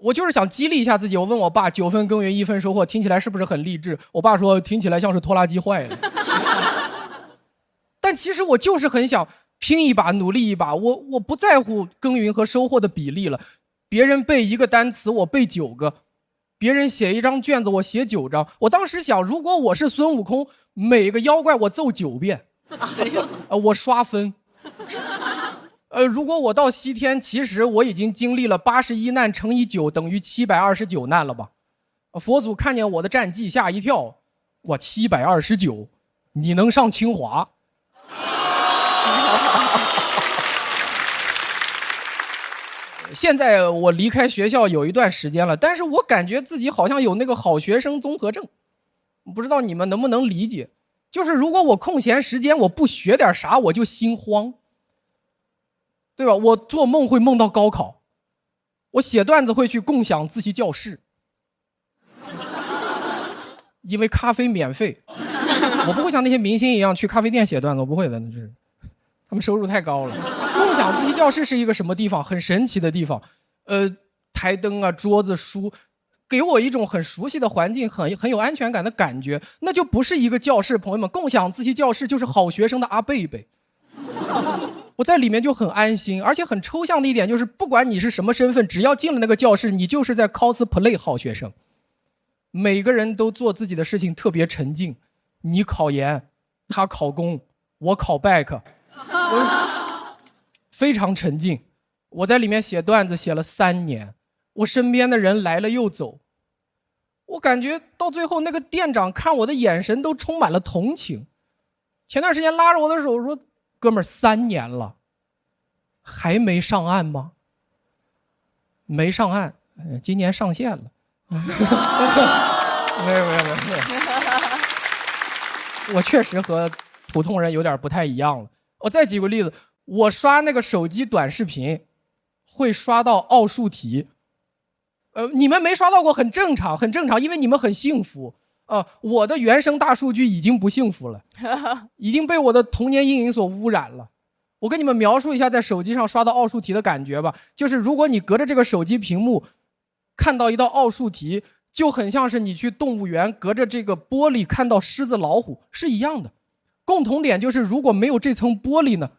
我就是想激励一下自己。我问我爸，9分耕耘1分收获听起来是不是很励志？我爸说听起来像是拖拉机坏了。但其实我就是很想拼一把，努力一把。我不在乎耕耘和收获的比例了。别人背一个单词，我背9个。别人写一张卷子，我写9张。我当时想，如果我是孙悟空，每个妖怪我揍9遍，我刷分。如果我到西天，其实我已经经历了81难乘以9等于729难了吧？佛祖看见我的战绩吓一跳，我729，你能上清华？现在我离开学校有一段时间了，但是我感觉自己好像有那个好学生综合症，不知道你们能不能理解？就是如果我空闲时间我不学点啥，我就心慌，对吧？我做梦会梦到高考，我写段子会去共享自习教室，因为咖啡免费。我不会像那些明星一样去咖啡店写段子，我不会的，就是他们收入太高了。共享自习教室是一个什么地方？很神奇的地方。台灯啊，桌子、书，给我一种很熟悉的环境，很有安全感的感觉。那就不是一个教室，朋友们，共享自习教室就是好学生的阿贝贝。我在里面就很安心，而且很抽象的一点就是，不管你是什么身份，只要进了那个教室，你就是在 cosplay 好学生。每个人都做自己的事情，特别沉静。你考研，他考公，我考 back， 非常沉静。我在里面写段子写了3年，我身边的人来了又走，我感觉到最后那个店长看我的眼神都充满了同情。前段时间拉着我的手说：“哥们儿，3年了，还没上岸吗？”没上岸，今年上线了。没有。我确实和普通人有点不太一样了。我再举个例子，我刷那个手机短视频，会刷到奥数题。你们没刷到过很正常，很正常，因为你们很幸福。我的原生大数据已经不幸福了，已经被我的童年阴影所污染了。我跟你们描述一下在手机上刷到奥数题的感觉吧，就是如果你隔着这个手机屏幕看到一道奥数题，就很像是你去动物园隔着这个玻璃看到狮子老虎是一样的。共同点就是如果没有这层玻璃呢，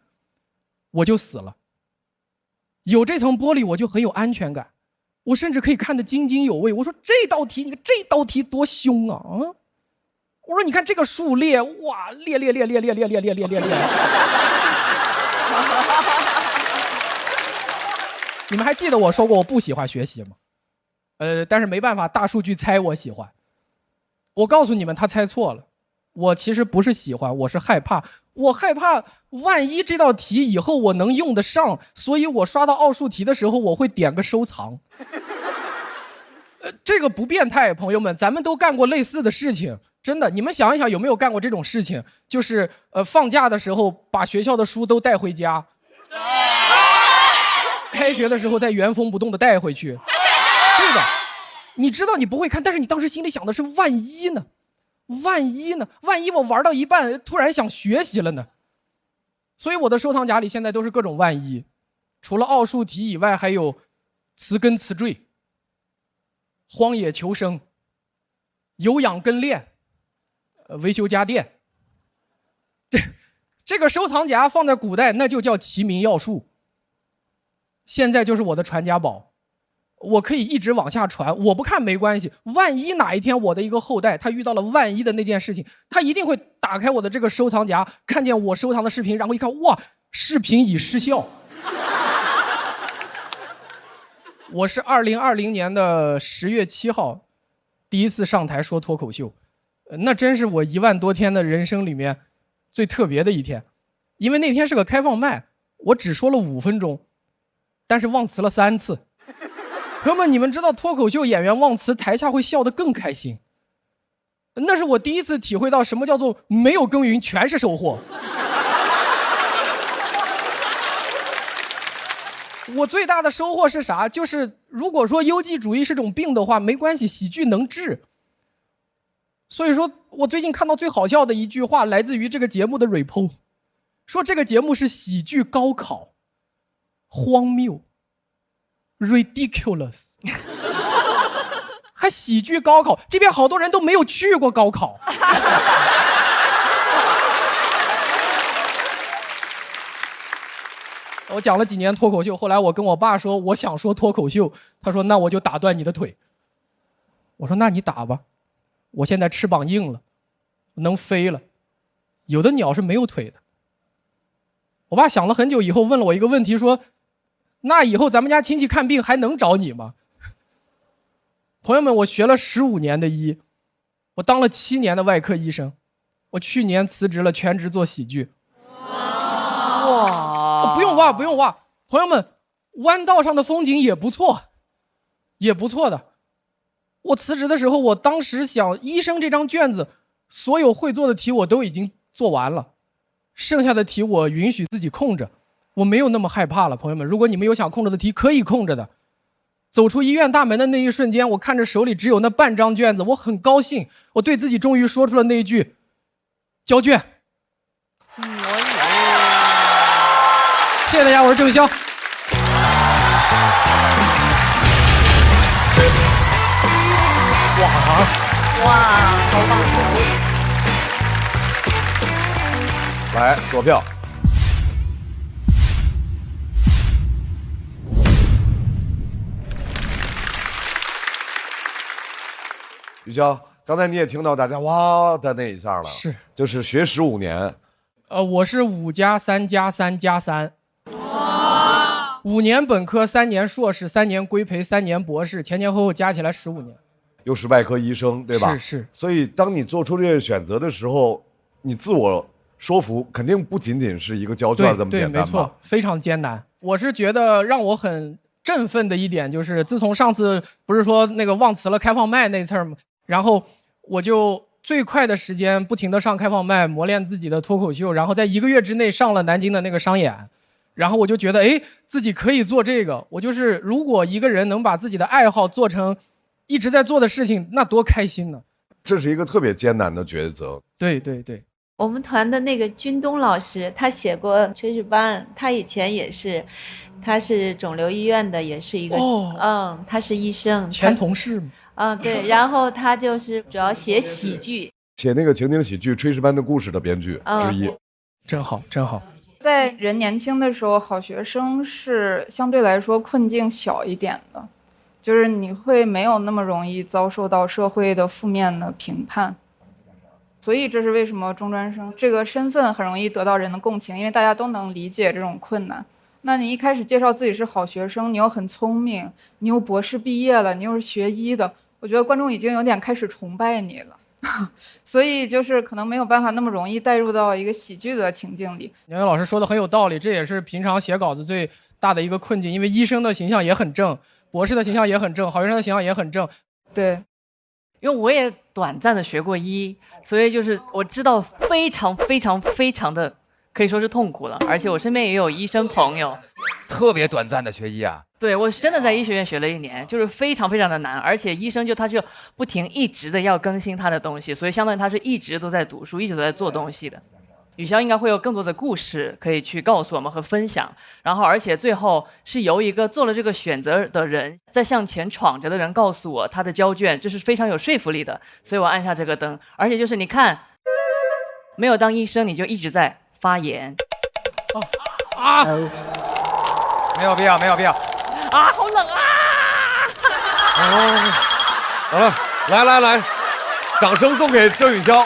我就死了。有这层玻璃我就很有安全感，我甚至可以看得津津有味。我说这道题，你看这道题多凶啊！我说你看这个数列，哇，列。你们还记得我说过我不喜欢学习吗？但是没办法，大数据猜我喜欢。我告诉你们，他猜错了。我其实不是喜欢，我是害怕。我害怕万一这道题以后我能用得上，所以我刷到奥数题的时候，我会点个收藏。这个不变态，朋友们，咱们都干过类似的事情，真的。你们想一想，有没有干过这种事情？就是放假的时候把学校的书都带回家，开学的时候再原封不动的带回去。对吧？你知道你不会看，但是你当时心里想的是万一呢？万一我玩到一半突然想学习了呢？所以我的收藏夹里现在都是各种万一，除了奥数题以外，还有词根词缀、荒野求生、有氧跟练、维修家电。这个收藏夹放在古代那就叫齐民要术，现在就是我的传家宝。我可以一直往下传，我不看没关系。万一哪一天我的一个后代他遇到了万一的那件事情，他一定会打开我的这个收藏夹，看见我收藏的视频，然后一看，哇，视频已失效。我是2020年的10月7号第一次上台说脱口秀，那真是我1万多天的人生里面最特别的一天，因为那天是个开放麦，我只说了5分钟，但是忘词了3次。朋友们，你们知道脱口秀演员忘词，台下会笑得更开心。那是我第一次体会到什么叫做没有耕耘全是收获。我最大的收获是啥？就是如果说优绩主义是种病的话，没关系，喜剧能治。所以说我最近看到最好笑的一句话来自于这个节目的 repo， 说这个节目是喜剧高考，荒谬 ，ridiculous， 还喜剧高考，这边好多人都没有去过高考。我讲了几年脱口秀，后来我跟我爸说我想说脱口秀，他说那我就打断你的腿。我说那你打吧，我现在翅膀硬了，能飞了，有的鸟是没有腿的。我爸想了很久以后问了我一个问题，说那以后咱们家亲戚看病还能找你吗？朋友们，我学了15年的医，我当了7年的外科医生，我去年辞职了，全职做喜剧。哇！不用挖，不用挖，朋友们，弯道上的风景也不错，也不错的。我辞职的时候，我当时想，医生这张卷子，所有会做的题我都已经做完了，剩下的题我允许自己空着，我没有那么害怕了。朋友们，如果你们有想空着的题，可以空着的。走出医院大门的那一瞬间，我看着手里只有那半张卷子，我很高兴，我对自己终于说出了那一句：交卷。谢谢大家，我是郑潇。哇，好棒！来锁票。于潇，刚才你也听到大家哇的那一下了，是，就是学15年。我是5+3+3+3，5年本科，3年硕士，3年规培，3年博士，前前后后加起来15年。又是外科医生，对吧？是。所以当你做出这个选择的时候，你自我说服肯定不仅仅是一个交卷这么简单吧？对，没错，非常艰难。我是觉得让我很振奋的一点就是，自从上次不是说那个忘词了开放麦那次儿嘛，然后我就最快的时间不停的上开放麦，磨练自己的脱口秀，然后在1个月之内上了南京的那个商演，然后我就觉得，哎，自己可以做这个。我就是，如果一个人能把自己的爱好做成一直在做的事情，那多开心呢！这是一个特别艰难的抉择。对。我们团的那个军东老师，他写过《炊事班》，他以前也是，他是肿瘤医院的，也是一个，他是医生，前同事嘛。对，然后他就是主要写喜剧，写那个情景喜剧《炊事班的故事》的编剧之一。真好。在人年轻的时候，好学生是相对来说困境小一点的，就是你会没有那么容易遭受到社会的负面的评判，所以这是为什么中专生这个身份很容易得到人的共情，因为大家都能理解这种困难。那你一开始介绍自己是好学生，你又很聪明，你又博士毕业了，你又是学医的，我觉得观众已经有点开始崇拜你了。所以就是可能没有办法那么容易带入到一个喜剧的情境里。杨洋老师说的很有道理，这也是平常写稿子最大的一个困境，因为医生的形象也很正，博士的形象也很正，好学生的形象也很正。对，因为我也短暂的学过医，所以就是我知道非常的可以说是痛苦了，而且我身边也有医生朋友。特别短暂的学医啊？对，我真的在医学院学了1年，就是非常的难，而且医生他就不停一直的要更新他的东西，所以相当于他是一直都在读书，一直都在做东西的。雨潇应该会有更多的故事可以去告诉我们和分享，然后而且最后是由一个做了这个选择的人在向前闯着的人告诉我他的交卷，这是非常有说服力的，所以我按下这个灯。而且就是你看，没有当医生你就一直在发言。没有必要啊，好冷啊！好了，来，掌声送给郑宇潇。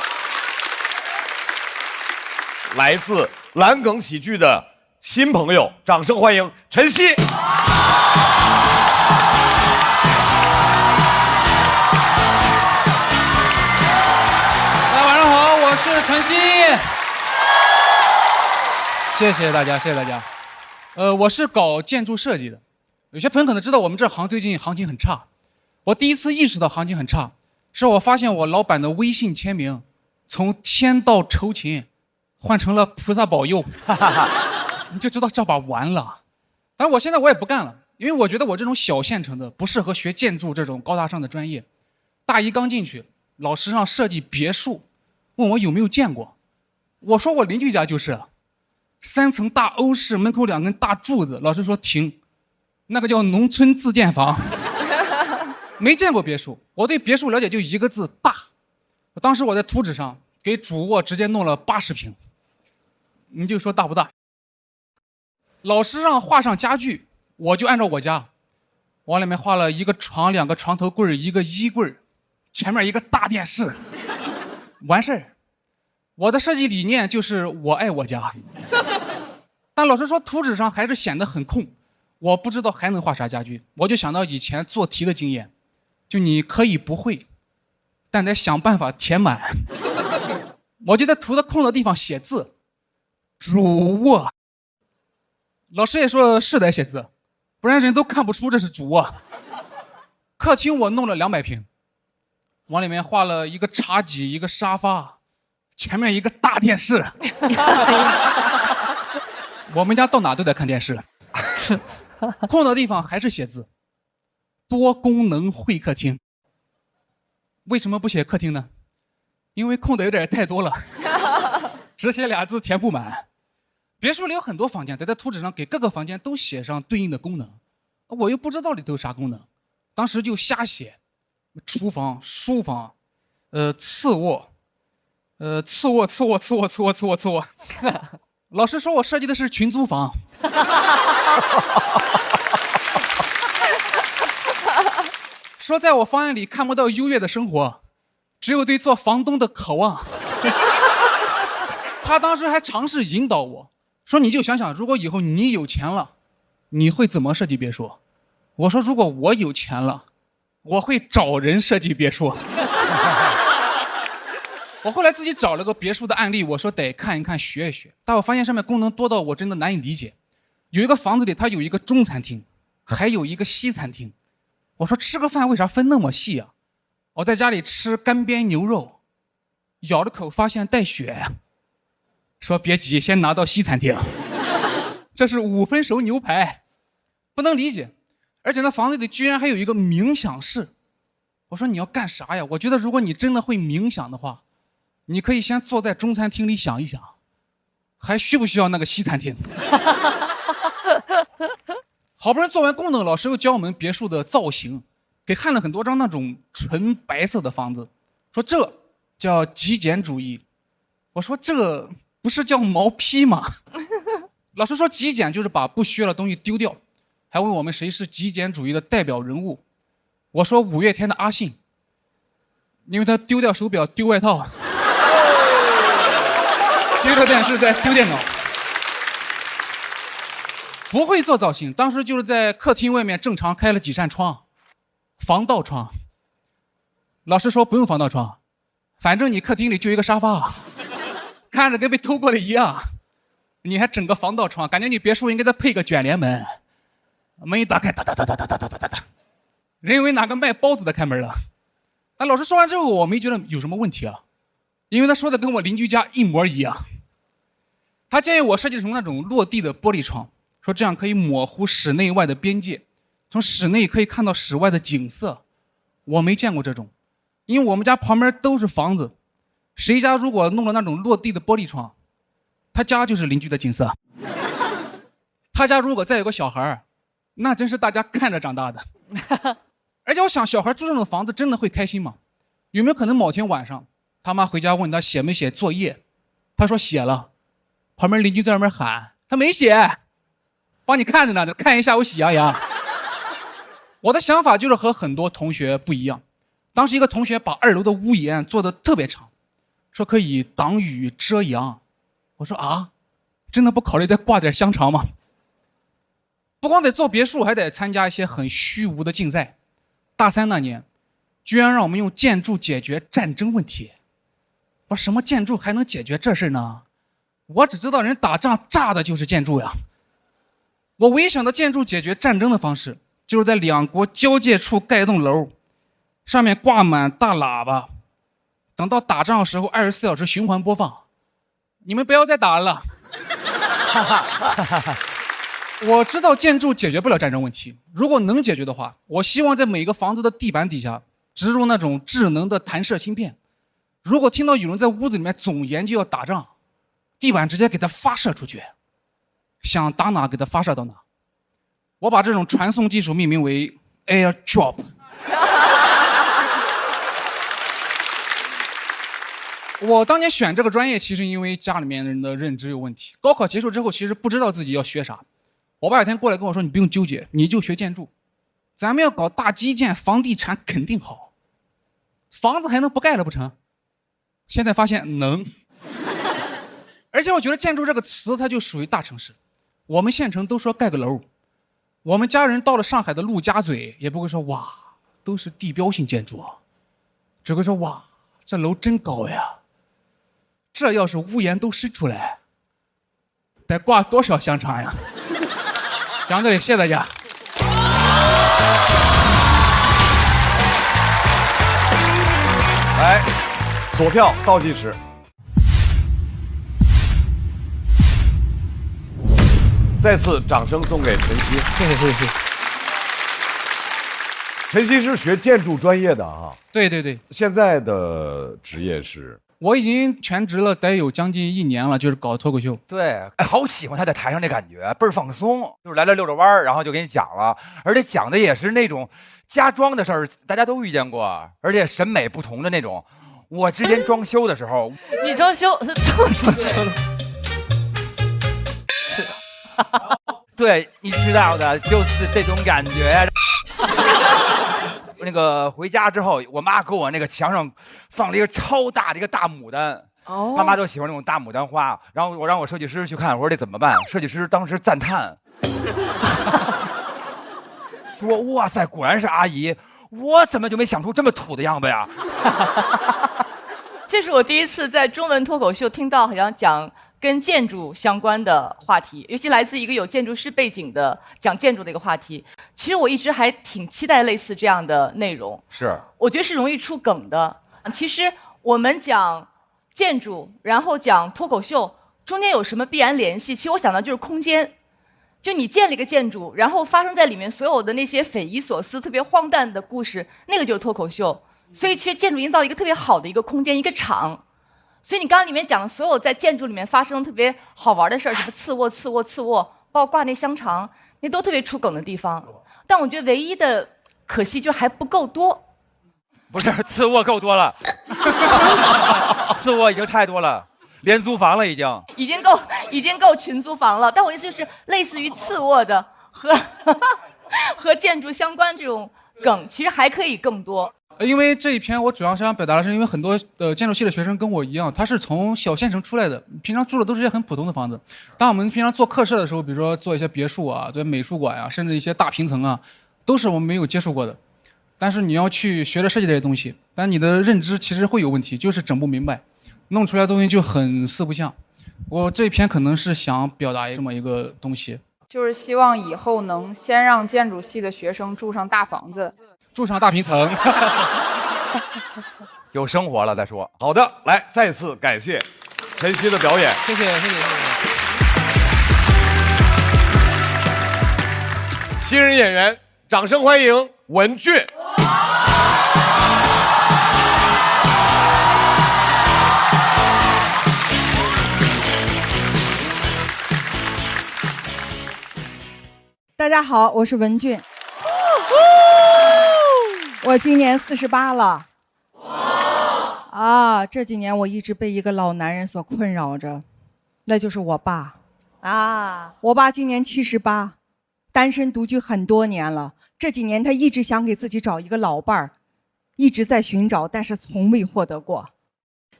来自蓝梗喜剧的新朋友，掌声欢迎陈曦。大家晚上好，我是陈曦。谢谢大家。我是搞建筑设计的，有些朋友可能知道我们这行最近行情很差。我第一次意识到行情很差，是我发现我老板的微信签名从天道酬勤换成了菩萨保佑，你就知道这把完了。但我现在也不干了，因为我觉得我这种小县城的不适合学建筑这种高大上的专业。大一刚进去，老师让设计别墅，问我有没有见过。我说我邻居家就是，3层大欧式，门口2根大柱子。老师说停，那个叫农村自建房。没见过别墅，我对别墅了解就一个字：大。当时我在图纸上给主卧直接弄了80平，你就说大不大？老师让画上家具，我就按照我家，往里面画了一个床、2个床头柜、一个衣柜，前面一个大电视，完事儿。我的设计理念就是我爱我家，但老师说图纸上还是显得很空，我不知道还能画啥家具，我就想到以前做题的经验，就你可以不会，但得想办法填满。我就在图的空的地方写字，主卧。老师也说是得写字，不然人都看不出这是主卧。客厅我弄了200平，往里面画了一个茶几、一个沙发，前面一个大电视。我们家到哪都得看电视。空的地方还是写字，多功能会客厅。为什么不写客厅呢？因为空的有点太多了，只写俩字填不满。别墅里有很多房间，得在图纸上给各个房间都写上对应的功能，我又不知道里头有啥功能，当时就瞎写，厨房、书房，次卧，次卧。老师说我设计的是群租房。说在我方案里看不到优越的生活，只有对做房东的渴望。他当时还尝试引导我说，你就想想，如果以后你有钱了，你会怎么设计别墅？我说，如果我有钱了，我会找人设计别墅。我后来自己找了个别墅的案例，我说得看一看学一学，但我发现上面功能多到我真的难以理解。有一个房子里它有一个中餐厅，还有一个西餐厅。我说吃个饭为啥分那么细啊？我在家里吃干煸牛肉，咬了口发现带血，说别急，先拿到西餐厅。这是5分熟牛排，不能理解。而且那房子里居然还有一个冥想室。我说你要干啥呀？我觉得如果你真的会冥想的话，你可以先坐在中餐厅里想一想，还需不需要那个西餐厅？好不容易做完功能，老师又教我们别墅的造型，给看了很多张那种纯白色的房子，说这叫极简主义。我说这不是叫毛坯吗？老师说极简就是把不需要的东西丢掉，还问我们谁是极简主义的代表人物。我说5月天的阿信，因为他丢掉手表丢外套，丢掉电视再丢电脑。不会做造型，当时就是在客厅外面正常开了几扇窗，防盗窗。老师说不用防盗窗，反正你客厅里就一个沙发，看着跟被偷过的一样，你还整个防盗窗，感觉你别墅应该再配个卷帘门，门一打开，哒哒哒哒哒哒哒哒哒，人以为哪个卖包子的开门了。但老师说完之后，我没觉得有什么问题啊，因为他说的跟我邻居家一模一样。他建议我设计成那种落地的玻璃窗，说这样可以模糊室内外的边界，从室内可以看到室外的景色。我没见过这种，因为我们家旁边都是房子，谁家如果弄了那种落地的玻璃窗，他家就是邻居的景色。他家如果再有个小孩，那真是大家看着长大的。而且我想，小孩住这种房子真的会开心吗？有没有可能某天晚上他妈回家问他写没写作业，他说写了，旁边邻居在那边喊他没写，帮你看着呢，看一下午喜羊羊。我的想法就是和很多同学不一样。当时一个同学把2楼的屋檐做得特别长，说可以挡雨遮阳。我说啊，真的不考虑再挂点香肠吗？不光得做别墅，还得参加一些很虚无的竞赛。大3那年，居然让我们用建筑解决战争问题。我说什么建筑还能解决这事呢？我只知道人打仗炸的就是建筑呀。我唯一想到建筑解决战争的方式，就是在2国交界处盖一栋楼，上面挂满大喇叭，等到打仗的时候24小时循环播放。你们不要再打了。我知道建筑解决不了战争问题，如果能解决的话，我希望在每个房子的地板底下植入那种智能的弹射芯片。如果听到有人在屋子里面总研究要打仗，地板直接给它发射出去，想打哪给它发射到哪。我把这种传送技术命名为 Air Drop。我当年选这个专业，其实因为家里面人的认知有问题。高考结束之后，其实不知道自己要学啥。我爸有天过来跟我说：“你不用纠结，你就学建筑。咱们要搞大基建，房地产肯定好，房子还能不盖了不成？”现在发现能。而且我觉得建筑这个词，它就属于大城市。我们县城都说盖个楼，我们家人到了上海的陆家嘴，也不会说哇，都是地标性建筑啊，只会说哇，这楼真高呀。这要是屋檐都伸出来，得挂多少香肠呀？讲到这里，谢谢大家。来，锁票倒计时。再次掌声送给陈曦，谢谢谢谢。陈曦是学建筑专业的啊。对对对。现在的职业是？我已经全职了，得有将近1年了，就是搞脱口秀。对，哎，好喜欢他在台上这感觉，倍儿放松，就是来这遛着弯儿，然后就给你讲了，而且讲的也是那种家装的事儿，大家都遇见过，而且审美不同的那种。我之前装修的时候，你装修是这么装修的？对，你知道的，就是这种感觉。那个回家之后，我妈给我那个墙上放了一个超大的一个大牡丹。哦，爸妈都喜欢那种大牡丹花。然后我让我设计师去看，我说这怎么办？设计师当时赞叹，说：“哇塞，果然是阿姨，我怎么就没想出这么土的样子呀？”这是我第一次在中文脱口秀听到好像讲跟建筑相关的话题，尤其来自一个有建筑师背景的讲建筑的一个话题。其实我一直还挺期待类似这样的内容，是，我觉得是容易出梗的。其实我们讲建筑，然后讲脱口秀，中间有什么必然联系？其实我想到就是空间，就你建了一个建筑，然后发生在里面所有的那些匪夷所思、特别荒诞的故事，那个就是脱口秀。所以其实建筑营造一个特别好的一个空间，一个场。所以你刚刚里面讲的所有在建筑里面发生特别好玩的事儿，什么次卧、次卧、次卧，包括挂那香肠，那都特别出梗的地方。但我觉得唯一的可惜就还不够多。不是，次卧够多了，次卧已经太多了，廉租房了已经够群租房了。但我意思就是类似于次卧的和建筑相关这种梗，其实还可以更多。因为这一篇我主要是想表达的是，因为很多建筑系的学生跟我一样，他是从小县城出来的，平常住的都是一些很普通的房子。当我们平常做客舍的时候，比如说做一些别墅啊，做美术馆啊，甚至一些大平层啊，都是我们没有接触过的。但是你要去学着设计这些东西，但你的认知其实会有问题，就是整不明白，弄出来的东西就很四不像。我这一篇可能是想表达这么一个东西，就是希望以后能先让建筑系的学生住上大房子。住上大平层，有生活了再说。好的，来再次感谢陈曦的表演，谢谢谢谢谢谢。新人演员，掌声欢迎文俊。大家好，我是文俊。我今年48了。啊，这几年我一直被一个老男人所困扰着，那就是我爸。啊，我爸今年78，单身独居很多年了。这几年他一直想给自己找一个老伴儿，一直在寻找，但是从未获得过。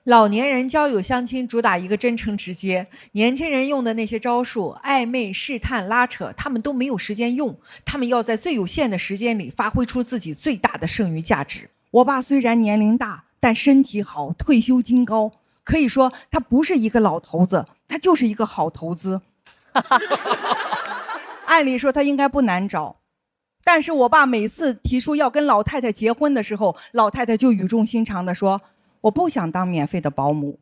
老年人交友相亲主打一个真诚直接，年轻人用的那些招数，暧昧、试探、拉扯，他们都没有时间用，他们要在最有限的时间里发挥出自己最大的剩余价值。我爸虽然年龄大，但身体好，退休金高，可以说他不是一个老头子，他就是一个好投资。按理说他应该不难找，但是我爸每次提出要跟老太太结婚的时候，老太太就语重心长地说，我不想当免费的保姆。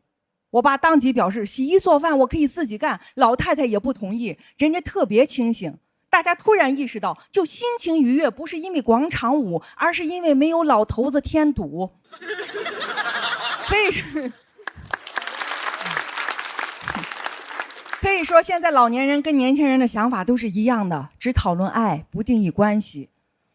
我爸当即表示洗衣做饭我可以自己干，老太太也不同意，人家特别清醒。大家突然意识到，就心情愉悦不是因为广场舞，而是因为没有老头子添堵。可以说，现在老年人跟年轻人的想法都是一样的，只讨论爱，不定义关系。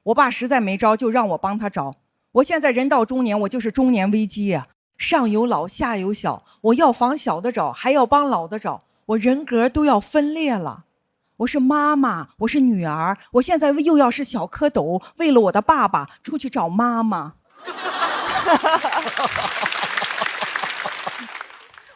我爸实在没招，就让我帮他找。我现在人到中年，我就是中年危机呀，上有老，下有小，我要防小的找，还要帮老的找，我人格都要分裂了。我是妈妈，我是女儿，我现在又要是小蝌蚪，为了我的爸爸出去找妈妈。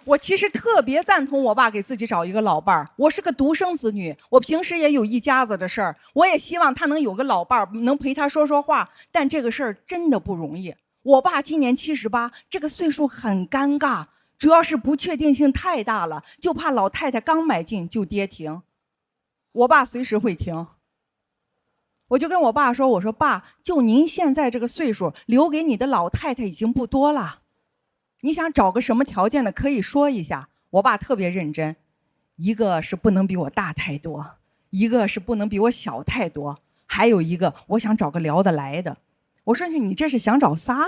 我其实特别赞同我爸给自己找一个老伴儿。我是个独生子女，我平时也有一家子的事儿，我也希望他能有个老伴儿，能陪他说说话。但这个事儿真的不容易。我爸今年78，这个岁数很尴尬，主要是不确定性太大了，就怕老太太刚迈进就跌停。我爸随时会停。我就跟我爸说，我说爸，就您现在这个岁数，留给你的老太太已经不多了。你想找个什么条件的，可以说一下。我爸特别认真，一个是不能比我大太多，一个是不能比我小太多，还有一个我想找个聊得来的。我说你这是想找仨吗？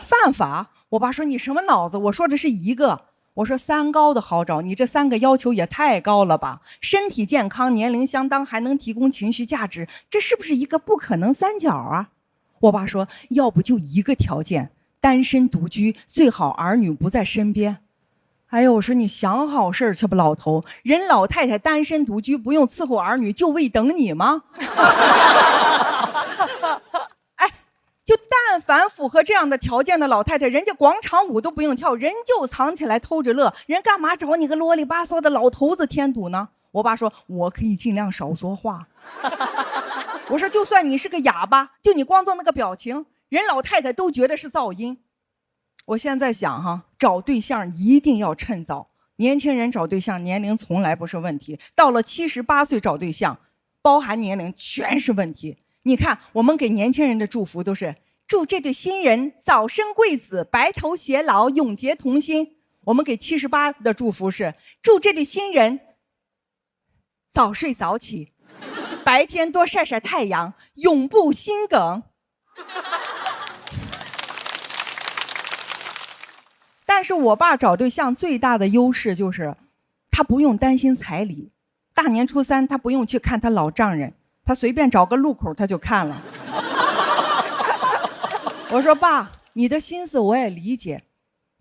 犯法。我爸说你什么脑子？我说的是一个。我说3高的好找，你这3个要求也太高了吧？身体健康，年龄相当，还能提供情绪价值，这是不是一个不可能三角啊？我爸说要不就一个条件，单身独居，最好儿女不在身边。哎呦，我说你想好事儿去吧，老头，人老太太单身独居，不用伺候儿女，就为等你吗？哎，就但凡符合这样的条件的老太太，人家广场舞都不用跳，人就藏起来偷着乐，人干嘛找你个啰里吧嗦的老头子添堵呢？我爸说我可以尽量少说话。我说就算你是个哑巴，就你光做那个表情，人老太太都觉得是噪音。我现在想哈，找对象一定要趁早。年轻人找对象年龄从来不是问题，到了78岁找对象，包含年龄全是问题。你看，我们给年轻人的祝福都是祝这对新人早生贵子，白头偕老，永结同心。我们给78的祝福是祝这对新人早睡早起，白天多晒晒太阳，永不心梗。但是我爸找对象最大的优势就是他不用担心彩礼，大年初3他不用去看他老丈人，他随便找个路口他就看了。我说爸，你的心思我也理解，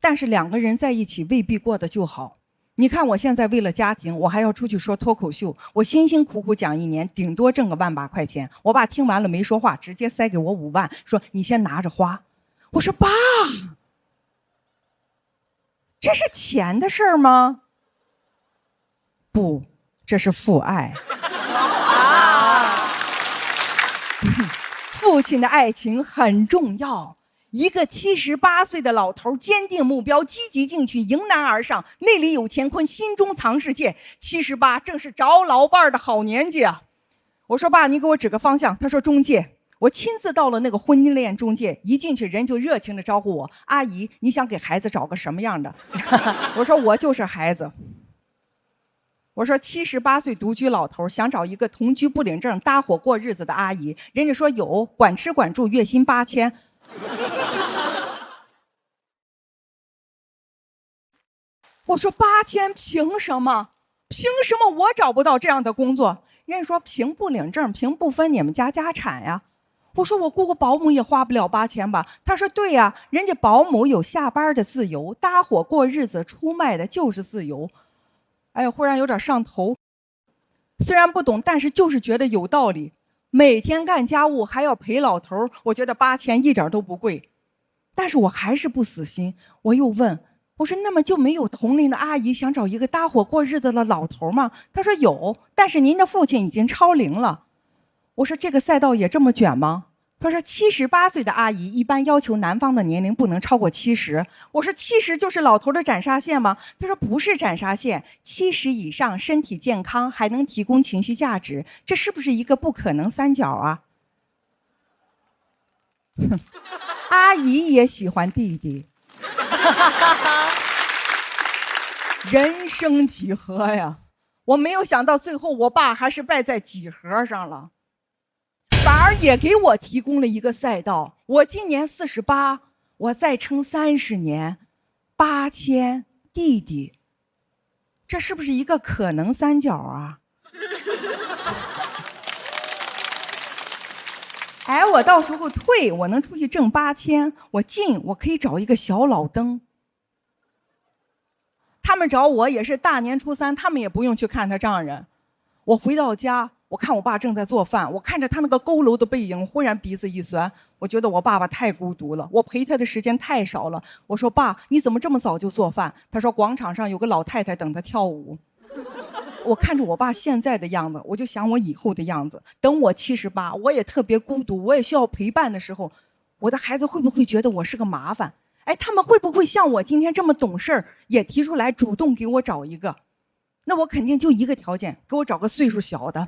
但是2个人在一起未必过得就好。你看我现在为了家庭，我还要出去说脱口秀，我辛辛苦苦讲1年，顶多挣个1.8万块钱。我爸听完了没说话，直接塞给我5万，说你先拿着花。我说爸，这是钱的事儿吗？不，这是父爱。父亲的爱情很重要。一个78岁的老头，坚定目标，积极进取，迎难而上，内里有乾坤，心中藏世界。78正是找老伴儿的好年纪啊！我说爸，你给我指个方向。他说中介。我亲自到了那个婚恋中介，一进去人就热情地招呼我：“阿姨，你想给孩子找个什么样的？”我说我就是孩子。我说78岁独居老头想找一个同居不领证、搭伙过日子的阿姨，人家说有，管吃管住，月薪8000。我说8000凭什么？凭什么我找不到这样的工作？人家说凭不领证，凭不分你们家家产呀。我说我雇个保姆也花不了8000吧？他说对呀，人家保姆有下班的自由，搭伙过日子出卖的就是自由。哎呀，忽然有点上头。虽然不懂，但是就是觉得有道理。每天干家务还要陪老头，我觉得8000一点都不贵。但是我还是不死心，我又问，我说那么就没有同龄的阿姨想找一个搭伙过日子的老头吗？他说有，但是您的父亲已经超龄了。我说这个赛道也这么卷吗？他说78岁的阿姨一般要求男方的年龄不能超过70。我说70就是老头的斩杀线吗？他说不是斩杀线，70以上身体健康还能提供情绪价值，这是不是一个不可能三角啊？阿姨也喜欢弟弟。人生几何呀！我没有想到最后我爸还是败在几何上了，反而也给我提供了一个赛道。我今年48，我再撑30年，8000弟弟，这是不是一个可能三角啊？哎，我到时候退，我能出去挣8000；我进，我可以找一个小老登。他们找我也是大年初3，他们也不用去看他丈人。我回到家，我看我爸正在做饭，我看着他那个佝偻的背影，忽然鼻子一酸，我觉得我爸爸太孤独了，我陪他的时间太少了。我说爸，你怎么这么早就做饭？他说广场上有个老太太等他跳舞。我看着我爸现在的样子，我就想我以后的样子。等我78，我也特别孤独，我也需要陪伴的时候，我的孩子会不会觉得我是个麻烦？哎，他们会不会像我今天这么懂事儿，也提出来主动给我找一个？那我肯定就一个条件，给我找个岁数小的。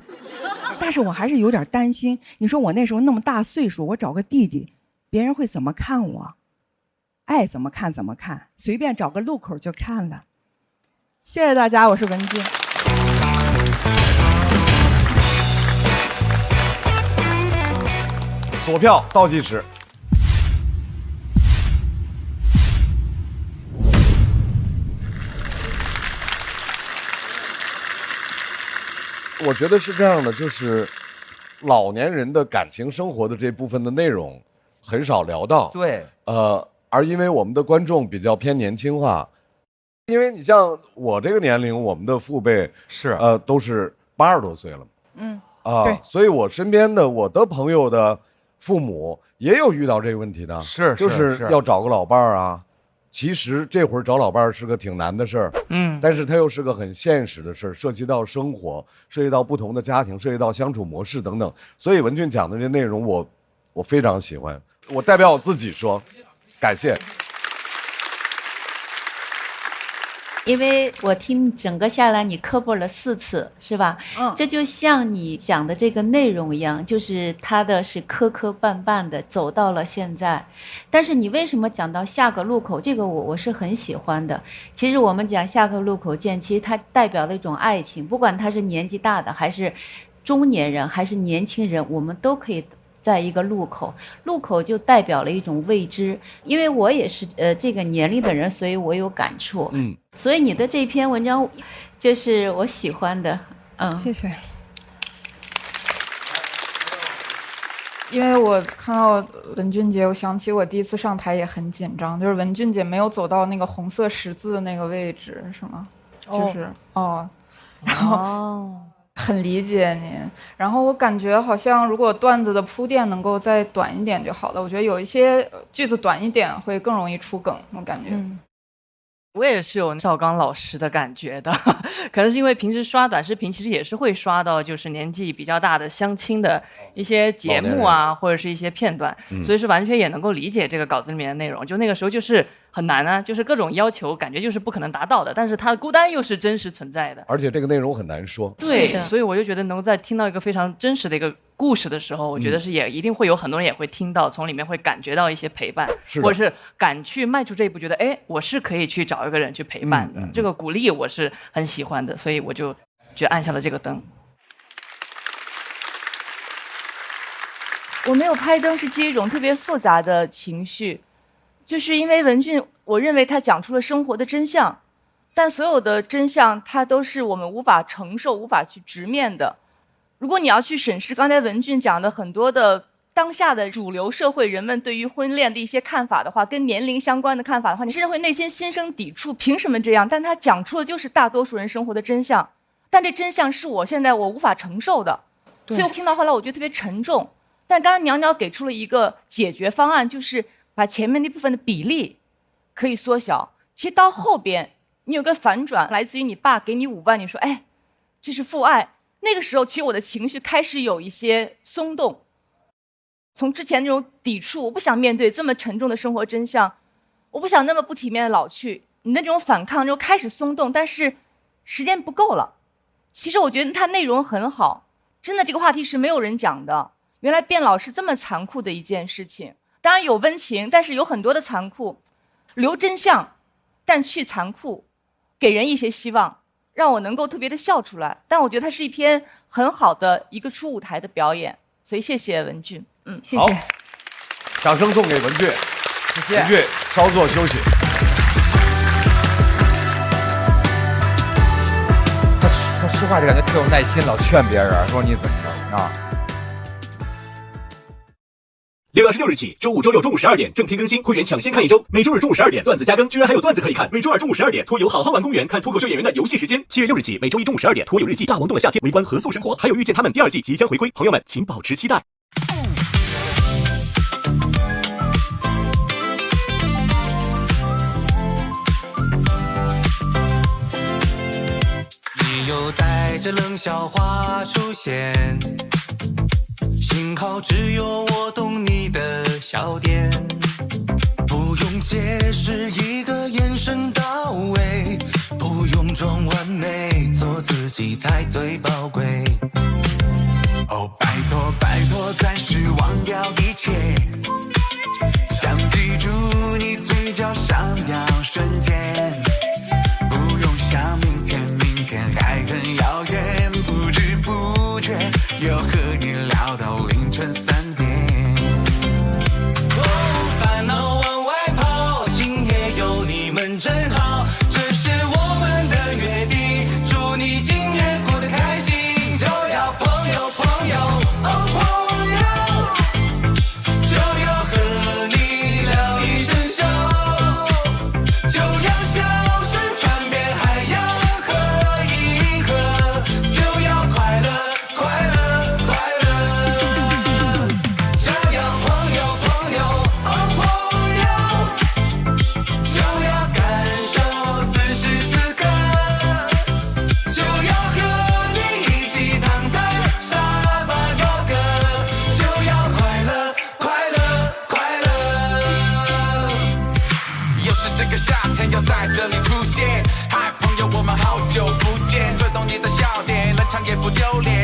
但是我还是有点担心，你说我那时候那么大岁数，我找个弟弟，别人会怎么看我？爱怎么看怎么看，随便找个路口就看了。谢谢大家，我是文静。锁票倒计时。我觉得是这样的，就是老年人的感情生活的这部分的内容很少聊到。对，而因为我们的观众比较偏年轻化，因为你像我这个年龄，我们的父辈是都是80多岁了，对，所以我身边的我的朋友的父母也有遇到这个问题的，就是要找个老伴儿啊。其实这会儿找老伴儿是个挺难的事儿，但是它又是个很现实的事儿，涉及到生活，涉及到不同的家庭，涉及到相处模式等等。所以文俊讲的这内容我非常喜欢，我代表我自己说，感谢。因为我听整个下来你科普了4次，是吧？这就像你讲的这个内容一样，就是他的是磕磕绊绊的走到了现在。但是你为什么讲到下个路口？这个我是很喜欢的。其实我们讲下个路口见，其实它代表的一种爱情，不管他是年纪大的，还是中年人，还是年轻人，我们都可以在一个路口，路口就代表了一种未知。因为我也是这个年龄的人，所以我有感触。所以你的这篇文章就是我喜欢的。谢谢。因为我看到文俊姐，我想起我第一次上台也很紧张，就是文俊姐没有走到那个红色十字的那个位置，是吗？就是然后很理解您。然后我感觉好像如果段子的铺垫能够再短一点就好了，我觉得有一些句子短一点会更容易出梗，我感觉。我也是有赵刚老师的感觉的，可能是因为平时刷短视频，其实也是会刷到就是年纪比较大的相亲的一些节目啊，或者是一些片段，所以是完全也能够理解这个稿子里面的内容。就那个时候就是很难啊，就是各种要求感觉就是不可能达到的，但是他的孤单又是真实存在的，而且这个内容很难说。对，所以我就觉得能够在听到一个非常真实的一个故事的时候，我觉得是也一定会有很多人也会听到，从里面会感觉到一些陪伴，或者是敢去迈出这一步，觉得哎，我是可以去找一个人去陪伴的，这个鼓励我是很喜欢的，所以我就按下了这个灯。我没有拍灯是基于一种特别复杂的情绪，就是因为文俊，我认为他讲出了生活的真相，但所有的真相它都是我们无法承受、无法去直面的。如果你要去审视刚才文俊讲的很多的当下的主流社会人们对于婚恋的一些看法的话，跟年龄相关的看法的话，你甚至会内心心生抵触，凭什么这样？但他讲出的就是大多数人生活的真相，但这真相是我现在无法承受的，所以我听到后来我觉得特别沉重。但刚刚鸟鸟给出了一个解决方案，就是把前面那部分的比例可以缩小。其实到后边你有个反转，来自于你爸给你5万，你说哎，这是父爱。那个时候，其实我的情绪开始有一些松动，从之前那种抵触，我不想面对这么沉重的生活真相，我不想那么不体面的老去，你的那种反抗就开始松动，但是时间不够了。其实我觉得它内容很好，真的这个话题是没有人讲的。原来变老是这么残酷的一件事情，当然有温情，但是有很多的残酷，留真相，但去残酷，给人一些希望。让我能够特别的笑出来。但我觉得它是一篇很好的一个初舞台的表演，所以谢谢文俊。谢谢。掌声送给文俊，谢谢。文俊稍作休息。他说话就感觉特有耐心，老劝别人说你怎么着啊。6月26日起，周5、周6中午12点正片更新，会员抢先看1周。每周日中午12点段子加更，居然还有段子可以看。每周2中午12点，脱游好好玩公园看脱口秀演员的游戏时间。7月6日起，每周1中午12点，脱友日记大王洞的夏天围观合宿生活，还有遇见他们第2季即将回归，朋友们请保持期待。你又带着冷笑话出现，幸好只有我懂你的笑点，不用解释，一个眼神到位，不用装完美，做自己才最宝贵。哦，拜托拜托，暂时忘掉一切，想记住你嘴角上扬瞬间，不用想明天，明天还很遥远，不知不觉又和你聊到凌晨3点。哦，烦恼往外跑，今夜有你们真好，这是我们的约定，祝你今夜过得开心，就要朋友朋友哦朋友，就要和你聊一整宿，就要笑声传遍海洋和银河，就要快乐快乐快乐，就要朋友朋友哦朋友，就要感受此时此刻，就要和你一起躺在沙发高歌，就要快乐快乐快乐。又是这个夏天要在这里出现，嗨朋友我们好久不见，最懂你的笑点，冷场也不丢脸，